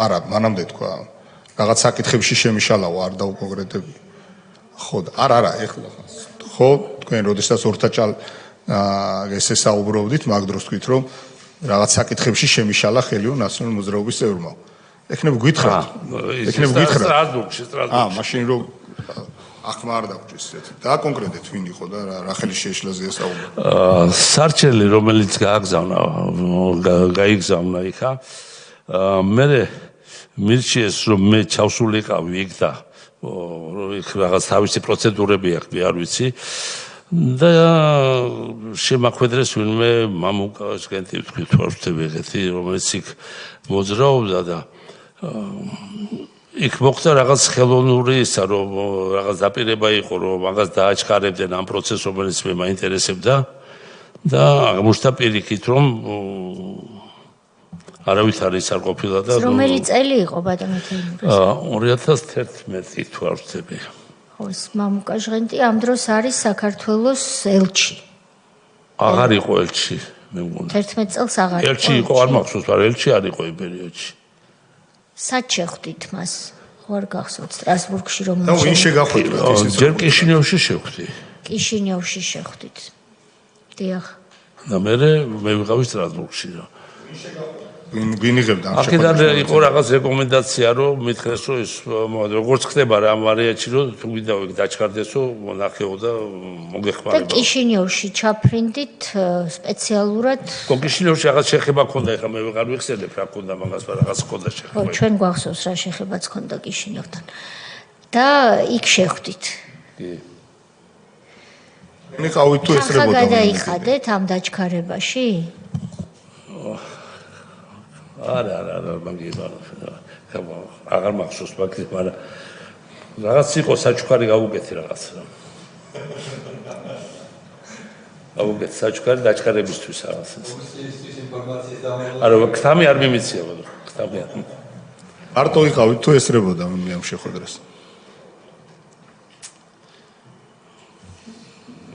არა, მანამდე თქვა, რაღაც საკითხებში შემიშალაო, არ დაუკონკრეტებია. ხო, არა, ეხლა ხო, თქვენ როდესაც ორთაჭალ ესე საუბრობდით, მაგ დროს თქვით, რომ რაღაც საკითხებში შემიშალა ხელიო ნაციონალური მოძრაობის წევრმა. ეხნებ გითხრათ. სტრასბურგში. მაშინ რომ ახმა არ დაგვჭირს ესეთი. და კონკრეტეთ ვინ იყო და რა ხელი შეეშლაზია საუბარი. სარჩელი, რომელიც გაიგზავნა იქა, მე მირჩიეს, რომ მე ჩავსულიყავი იქ და იქ რაღაც თავისი პროცედურები აქვს, მე არ ვიცი. და შემახვედრეს ვინმე მამუკას გენტი თქვით ვარსთები ეგეთი, რომელიც იქ მოძრაობდა და იქ მოხდა რაღაც ხელოვნური ისა, რომ რაღაც დაპირება იყო, რომ მაგას დააჩქარებდნენ ამ პროცესს, რომელიც მე მაინტერესებდა და აღმოჩნდა პირიქით, რომ არავითარი არ ყოფილა და რომელი წელი იყო ბატონო თეიმურაზ? 2011 თუ არ ვცდები. ხო, ეს მამუკა ჟღენტი ამ დროს არის საქართველოს ელჩი. აღარ იყო ელჩი, მე მგონი. 11 წელს აღარ იყო. ელჩი იყო, არ მახსოვს, მაგრამ ელჩი არ იყო იმ პერიოდში. სად შეხვდით მას? ხო არ გახსოვთ სტრასბურგში რომ და ვინ შეგახვედრათ ისიც? ჯერ კიშინიოვში შევხვდი. კიშინიოვში შეხვდით. დიახ. და მე ვიყავი სტრასბურგში რა. ვინ იღებდა ამ აქედან იყო რაღაც რეკომენდაცია, რომ მითხრეს, რომ ეს როგორც ხდება რა ამ ვარიანტში, რომ თუ გინდა დაჩქარდესო, ნახეო და მოგეხმარება. და კიშინიოვში ჩაფრინდით სპეციალურად. კიშინიოვში რაღაც შეხება ქონდა, ეხლა მე ვეღარ ვიხსენებ რა ქონდა მაგას, მაგრამ რაღაც ქონდა შეხება. ხო, ჩვენ გვახსოვს რა შეხებაც ქონდა კიშინიოვთან. და იქ შეხვდით. კი. ნიკავით თუ ესრებოდა. ხა გადაიხადეთ ამ დაჩქარებაში? არა, მაგიება. აღარ მახსოვს მაგის, მაგრამ რაღაც იყო საჩუქარი გავუკეთე რაღაც. გავუკეთე საჩუქარი დაჩქარებისთვის რაღაც. კომისიის ინფორმაციის დამოუკიდებლად. არა, ქთამი არ მიმიცია, ქთამი არ. მარტო იყავით თუ ესრებოდა მე ამ შეხვედრას?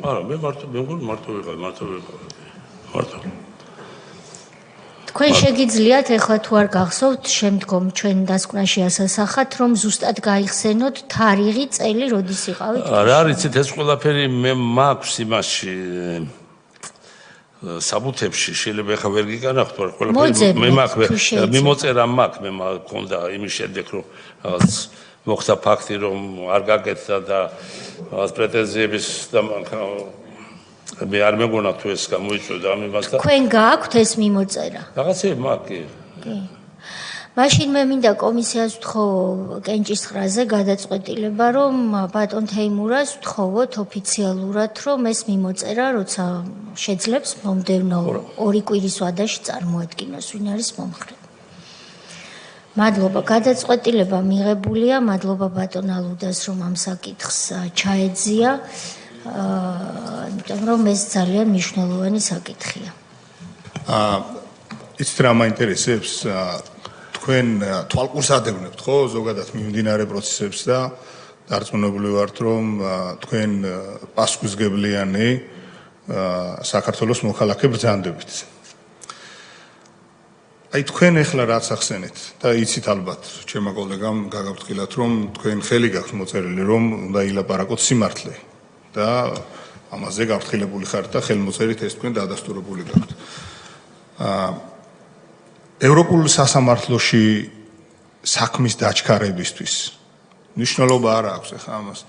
არა, მე მარტო ვიყავი, მარტო. თქვენ შეგიძლიათ ეხლა თუ არ გახსოვთ შემდგომ ჩვენ დასკვნაში ასასახათ, რომ ზუსტად გაიხსენოთ თარიღი, წელი, როდის იყავით? რა არიცით ეს ყველაფერი მე მაქვს იმაში საბუთებში, შეიძლება ხა ვერ გიგანახთ, მაგრამ ყველაფერი მე მაქვს, მიმოწერა მაქვს, მე მქონდა იმის შემდეგ, რომ რაღაც მოხდა ფაქტი, რომ არ გაკეთდა და რაღაც პრეტენზიების და მე არ მეგონა თუ ეს გამოიწვევდა ამ იმას და თქვენ გააქვთ ეს მიმოწერა? რაღაცები მაქვს. კი. მაშინ მე მინდა კომისიას ვთხოვო კენჭისყრაზე გადაწყვეტილება, რომ ბატონ თეიმურაზ ვთხოვოთ ოფიციალურად, რომ ეს მიმოწერა, როცა შეძლებს მომდევნო 2 კვირის ვადაში წარმოადგინოს, ვინ არის მომხრე. მადლობა, გადაწყვეტილება მიღებულია, მადლობა ბატონ ალუდას, რომ ამ საკითხს ჩაეძია. იმიტომ რომ ეს ძალიან მნიშვნელოვანი საკითხია. იცით რა მაინტერესებს? თქვენ თვალყურსადევნებთ ხო ზოგადად მიმდინარე პროცესებს და დარწმუნებული ვართ რომ თქვენ პასუხისმგებლიანი საქართველოს მოქალაქე ბრძანდებით. აი თქვენ ახლა რაც ახსენეთ და იცით ალბათ ჩემმა კოლეგამ გაგაფრთხილათ რომ თქვენ ხელი გაქვთ მოწერილი რომ უნდა ილაპარაკოთ სიმართლე. და ამაზე გაფრთხილებული ხართ და ხელმოწერით ეს თქვენ დადასტურებული გაქვთ. ევროპულ სასამართლოში საქმის დაჩქარებისთვის მნიშვნელობა არ აქვს ახლა ამას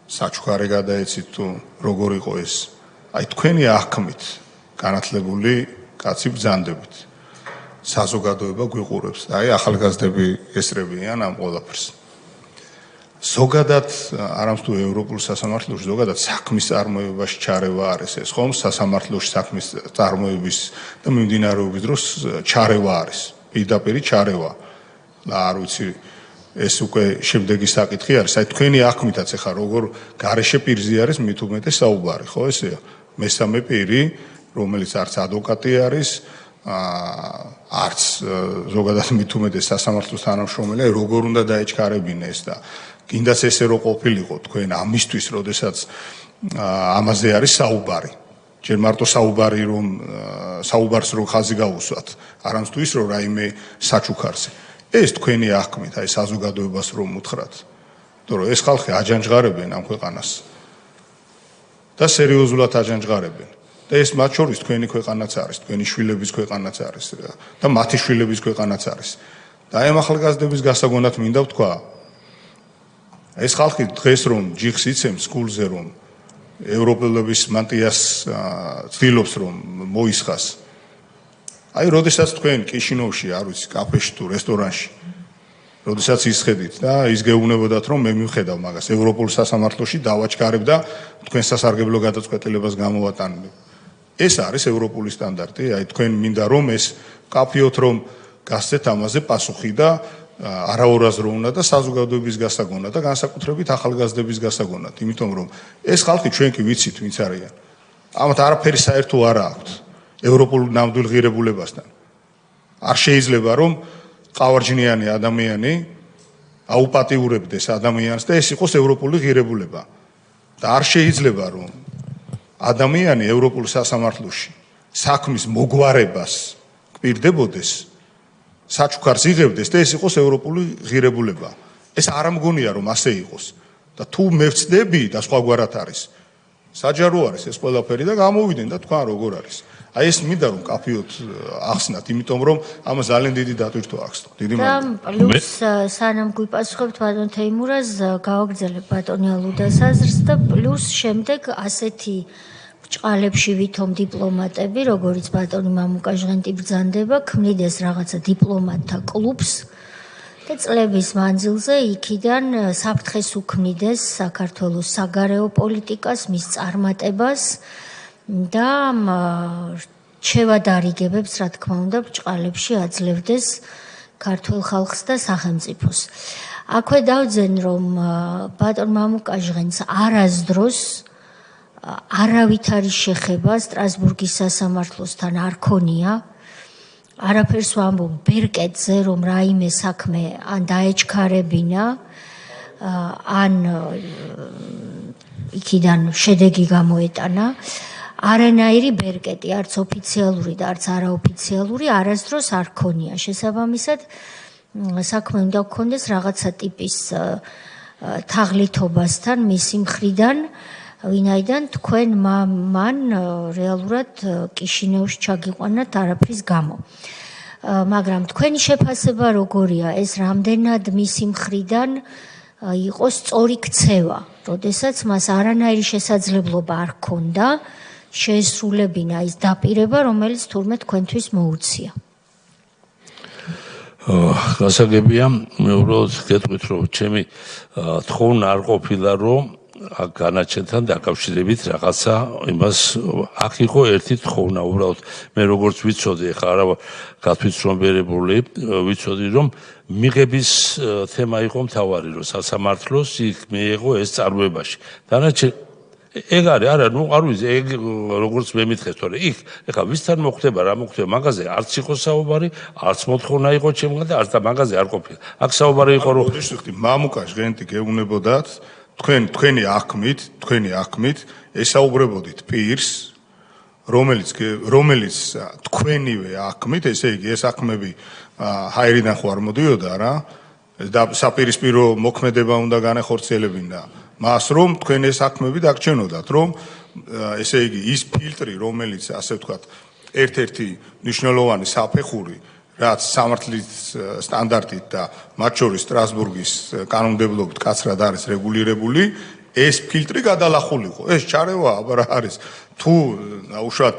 საჩუქარი გადაეცით თუ როგორ იყო ეს. აი თქვენი აღქმით განათლებული კაცი ბრძანდებით. საზოგადოება გვიყურებს. აი ახალგაზრდები ესრებიან ამ ყველაფერს. ზოგადად არამც თუ ევროპულ სასამართლოში ზოგადად საქმის წარმოებაში ჩარევა არის ეს ხომ სასამართლოში საქმის წარმოების და მიმდინარეობის დროს ჩარევა არის პირდაპირ ჩარევა და არ ვიცი ეს უკვე შემდეგი საკითხი არის. აი თქვენი აღქმითაც ახლა როგორ გარეშე პირზე არის მით უმეტეს საუბარი, ხო ესეა? მესამე პირი, რომელიც არც ადვოკატი არის, არც ზოგადად მით უმეტეს სასამართლოს თანამშრომელი, როგორ უნდა დაეჩქარებინეს და კიდაც ესე რო ყოფილიყო თქვენ ამისთვის, როდესაც ამაზე არის საუბარი. ჯერ მარტო საუბარი რომ საუბარს რო ხაზი გაუსვათ, არამც თუ ის რომ რაიმე საჩუქარზე. ეს თქვენი აღქმით, აი საზოგადოებას რომ უთხრათ. იმიტომ რომ ეს ხალხი აჯანჯღარებენ ამ ქვეყანას. და სერიოზულად აჯანჯღარებენ. და ეს მათ შორის თქვენი ქვეყანაც არის, თქვენი შვილების ქვეყანაც არის და მათი შვილების ქვეყანაც არის. და აი ამ ახალგაზრდების გასაგონად მინდა ვთქვა, ეს ხალხი დღეს რომ ჯიხს იცემს გულზე რომ ევროპელების მანტიას ცდილობს რომ მოისხას. აი, როდესაც თქვენ კიშინოვში, არ ვიცი, კაფეში თუ რესტორანში, როდესაც ისხედით და ის გეუბნებოდათ რომ მე მივხედავ მაგას ევროპულ სასამართლოში დავაჩქარებ და თქვენ სასარგებლო გადაწყვეტილებას გამოვატანებ. ეს არის ევროპული სტანდარტი, აი თქვენ მინდა რომ ეს კაფეოთ რომ გასცეთ ამაზე პასუხი და არაორაზრო უნდა და საზოგადოების გასაგონად და განსაკუთრებით ახალგაზრდების გასაგონად, იმიტომ რომ ეს ხალხი ჩვენ კი ვიცით ვინც არიან. ამათ არაფერი საერთო არ აქვს ევროპულ ნამდვილ ღირებულებასთან. არ შეიძლება რომ ყავარჯნიანი ადამიანი აუპატიურებდეს ადამიანს და ეს იყოს ევროპული ღირებულება. და არ შეიძლება რომ ადამიანი ევროპულ სასამართლოში საქმის მოგვარებას გვირდებოდეს საჩუქარს იღებდეს და ეს იყოს ევროპული ღირებულება. ეს არ ამგონია რომ ასე იყოს. და თუ მე ვწდები და სხვაგვარად არის. საჯარო არის ეს ყველაფერი და გამოვიდნენ და თქვა როგორ არის. აი ეს მინდა რომ კაფეოთ ახსნათ, იმიტომ რომ ამ ძალიან დიდი დატვირთვა აქვს. დიდი მადლობა. და პლუს სანამ გვიპასუხებთ ბატონ თეიმურაზ, გავაგრძელებ ბატონი ალუდას აზრს და პლუს შემდეგ ასეთი ბრჭყალებში ვითომ დიპლომატები, როგორიც ბატონი მამუკა ჟღენტი ბრძანდება, ქმნიდეს რაღაცა დიპლომატთა კლუბს და წლების მანძილზე იქიდან საფრთხეს უქმნიდეს საქართველოს საგარეო პოლიტიკას, მის წარმატებას და შევადარიგებებს, რა თქმა უნდა, ბრჭყალებში აძლევდეს ქართულ ხალხს და სახელმწიფოს. აქვე დავძენ, რომ ბატონ მამუკა ჟღენტს არასდროს არავით არის შეხება სტრასბურგის სასამართლოსთან არ ქონია. არაფერს ვამბობ ბერკეტზე, რომ რაიმე საქმე ან დაეჩქარებინა, ან იქიდან შედეგი გამოეტანა. არანაირი ბერკეტი, არც ოფიციალური და არც არაოფიციალური, არასდროს არ ქონია. შესაბამისად, საქმე უნდა გქონდეს რაღაცა ტიპის თაღლითობასთან მისი მხრიდან, ვინაიდან თქვენ მან რეალურად კიშინევში ჩაგიყვანათ არაფრის გამო. მაგრამ თქვენი შეფასება როგორია, ეს რამდენად მისი მხრიდან იყო სწორი ქცევა, როდესაც მას არანაირი შესაძლებლობა არ ჰქონდა შეესრულებინა ის დაპირება, რომელიც თურმე თქვენთვის მოუწია. გასაგებია, მე უბრალოდ გეტყვით, რომ ჩემი თხოვნა არ ყოფილა, რომ განაჩენთან დაკავშირებით რაღაცა იმას აქ იყო ერთი თხოვნა, უბრალოდ მე როგორც ვიცოდი, ხა არა გათვითცნობიერებული, ვიცოდი, რომ მიღების თემა იყო მთავარი, რომ სასამართლოს იქ მიიღო ეს წარმოებაში. დანარჩენ ეგ არის, არა, ნუ არ ვიცი, ეგ როგორც მე მითხეს, თორე იქ, ეხლა ვისთან მოხდება, რა მოხდება, მაგაზე არც იყო საუბარი, არც მოთხოვნა იყო ჩემგან და არც და მაგაზე არ ყოფილა. აქ საუბარი იყო, რომ მამუკა ჟღენტი გეუბნებოდათ, თქვენი აღქმით ესაუბრებოდით პირს, რომელიც თქვენივე აღქმით, ესე იგი, ეს აღქმები ჰაერიდან ხო არ მოდიოდა რა, და საპირისპირო მოქმედება უნდა განეხორციელებინა. მას რომ თქვენ ეს აღქმები დაგჩენოდათ, რომ ესე იგი, ის ფილტრი, რომელიც ასე ვთქვათ, ერთ-ერთი მნიშვნელოვანი საფეხური, რაც სამართლის სტანდარტით და მათ შორის სტრასბურგის კანონმდებლობით კაცრად არის რეგულირებული, ეს ფილტრი გადალახულიყო. ეს ჩარევა აბა არის. თუ უშუალოდ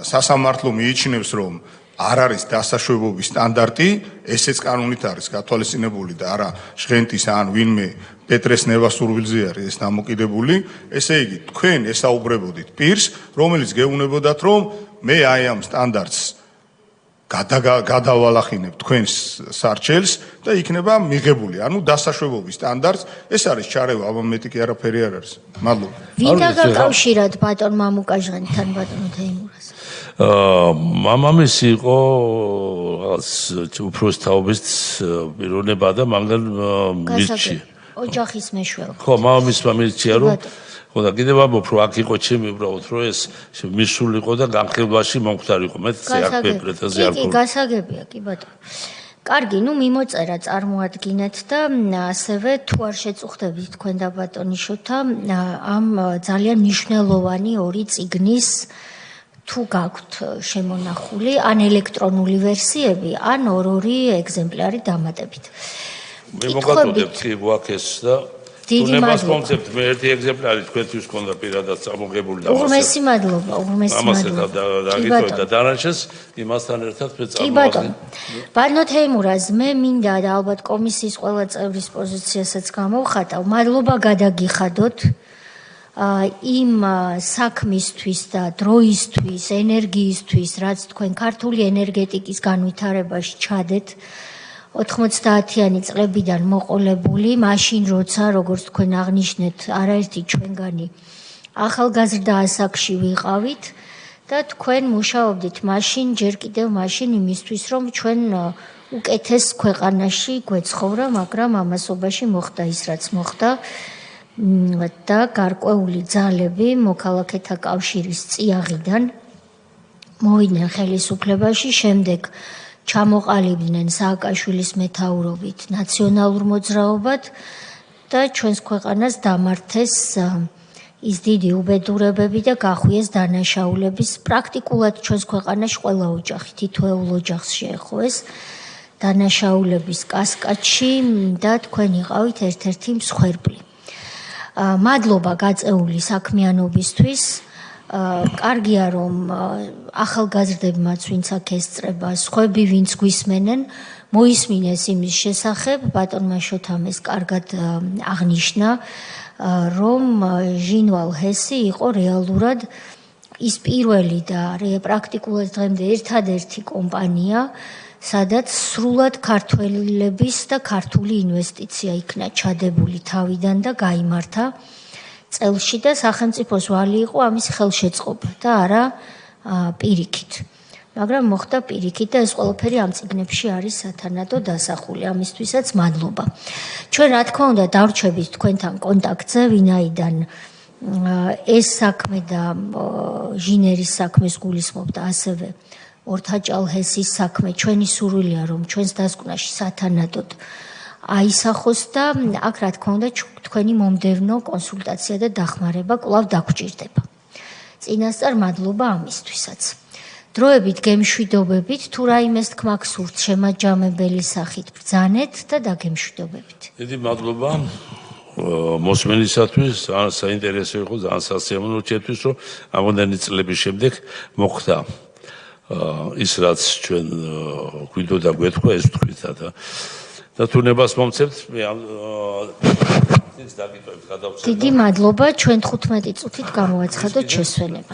სასამართლო მიიჩნევს, რომ არ არის დასაშვებობის სტანდარტი, ესეც კანონით არის გათვალისწინებული და არა ჟღენტის ან ვინმე პეტრეს ნევასურვილზე არის ეს დამოკიდებული. ესე იგი, თქვენ ესაუბრებოდით პირს, რომელიც გეუბნებოდათ, რომ მე აი ამ სტანდარტს გადავალახინებ თქვენს სარჩელს და იქნება მიღებული. ანუ დასაშვებობის სტანდარტს ეს არის ჩარევა, აბა მეტი კი არაფერი არ არის. მადლობა. ვინ დაგაკავშირათ ბატონ მამუკაჟღანთან ბატონო თეიმურას? მამამისი იყო რაღაც უფროს თაობის პიროვნება და მაგან მირჩი. ოჯახის მეშვეობა. ხო, მამამისმა მირჩია რომ ხო და კიდევ ამბობ რომ აქ იყო ჩემი უბრალოდ რომ ეს მისულიყო და განხილვაში მომხდარიყო. მე აქ პრეტენზია არ გქონდა. კი, გასაგებია, კი ბატონო. კარგი, ნუ მიმოწერა წარმოადგინეთ და ასევე თუ არ შეწუხდებით თქვენ და ბატონიშოთა ამ ძალიან მნიშვნელოვანი ორი წიგნის თუ გაქვთ შემონახული ან ელექტრონული ვერსიები, ან ორ-ორი ეგზემპლარი დამატებით. მე მოგაწოდებთ კი გვაქეს და დიდი მადლობა. მე ერთი ეგზემპლარი თქვენთვის ქონდა პირადად წამოღებული და უღმესი მადლობა, უღმესი მადლობა. დაგიწევთ და დანარჩენს იმასთან ერთად მე კი ბატონო. ბატონო თეიმურაზ, მე მინდა და ალბათ კომისიის ყველა წევრის პოზიციასაც გამოვხატავ. მადლობა გადაგიხადოთ იმ საქმისთვის და დროისთვის, ენერგიისთვის, რაც თქვენ ქართული ენერგეტიკის განვითარებაში ჩადეთ. 90-იანი წლებიდან მოყოლებული, მაშინ როცა როგორც თქვენ აღნიშნეთ, არაერთი ჩვენგანი ახალგაზრდა ასაკში ვიყავით და თქვენ მუშაობდით მაშინ, ჯერ კიდევ მაშინ იმისთვის, რომ ჩვენ უკეთეს ქვეყანაში გვეცხოვრა, მაგრამ ამასობაში მოხდა ის, რაც მოხდა და გარკვეული ძალები მოქალაქეთა კავშირის წიაღიდან მოვიდნენ ხელისუფლებაში, შემდეგ ჩამოყალიბდნენ სააკაშვილის მეთაურობით ნაციონალურ მოძრაობად და ჩვენს ქვეყანას დამართეს ის დიდი უბედურებები და გახვიეს დანაშაულების პრაქტიკულად ჩვენს ქვეყანაში ყველა ოჯახი თითოეულ ოჯახს შეეხოეს დანაშაულების კასკადში და თქვენ იყავით ერთ-ერთი მსხვერპლი. მადლობა გაწეული საქმიანობისთვის. კარგია რომ ახალგაზრდებმაც ვინც აქ ესწრება, სხვები ვინც გვისმენენ, მოისმინეს იმის შესახებ, ბატონმა შოთამ ეს კარგად აღნიშნა, რომ ჟინვალ ჰესი იყო რეალურად ის პირველი და პრაქტიკულად დღემდე ერთადერთი კომპანია, სადაც სრულად ქართველების და ქართული ინვესტიცია იქნა ჩადებული თავიდან და გაიმართა წელში და სახელმწიფოს ვალი იყო ამის ხელშეწყობა და არა პირიქით. მაგრამ მოხდა პირიქით და ეს ყველაფერი ამ წიგნებში არის სათანადო დასახული. ამისთვისაც მადლობა. ჩვენ რა თქმა უნდა დავრჩებით თქვენთან კონტაქტზე, ვინაიდან ეს საქმე და ჟინერის საქმეს გულისხმობ და ასევე ორთაჭალჰესის საქმე ჩვენი სურვილია რომ ჩვენს დასკვნაში სათანადოდ აისახოს და აქ რა თქმა უნდა თქვენი მომდევნო კონსულტაცია და დახმარება კვლავ დაგვრჩირდება. წინასწარ მადლობა ამისთვისაც. დროებით გემშვიდობებით, თუ რაიმეს თქმა გსურთ შემაჯამებელი სახით ბრძანეთ და დაგემშვიდობებით. დიდი მადლობა მოსმენისათვის, ძალიან საინტერესო იყო, ძალიან სასიამოვნო ჩემთვის, რომ ამოდენი წლების შემდეგ მოხდა ის რაც ჩვენ გვიდოდა გვეთქვა ეს თქვითა და თუნებას მომცემთ მე ის დაგიტოვებთ გადავწევთ. დიდი მადლობა, ჩვენ 15 წუთით გამოაცხადოთ შესვენება.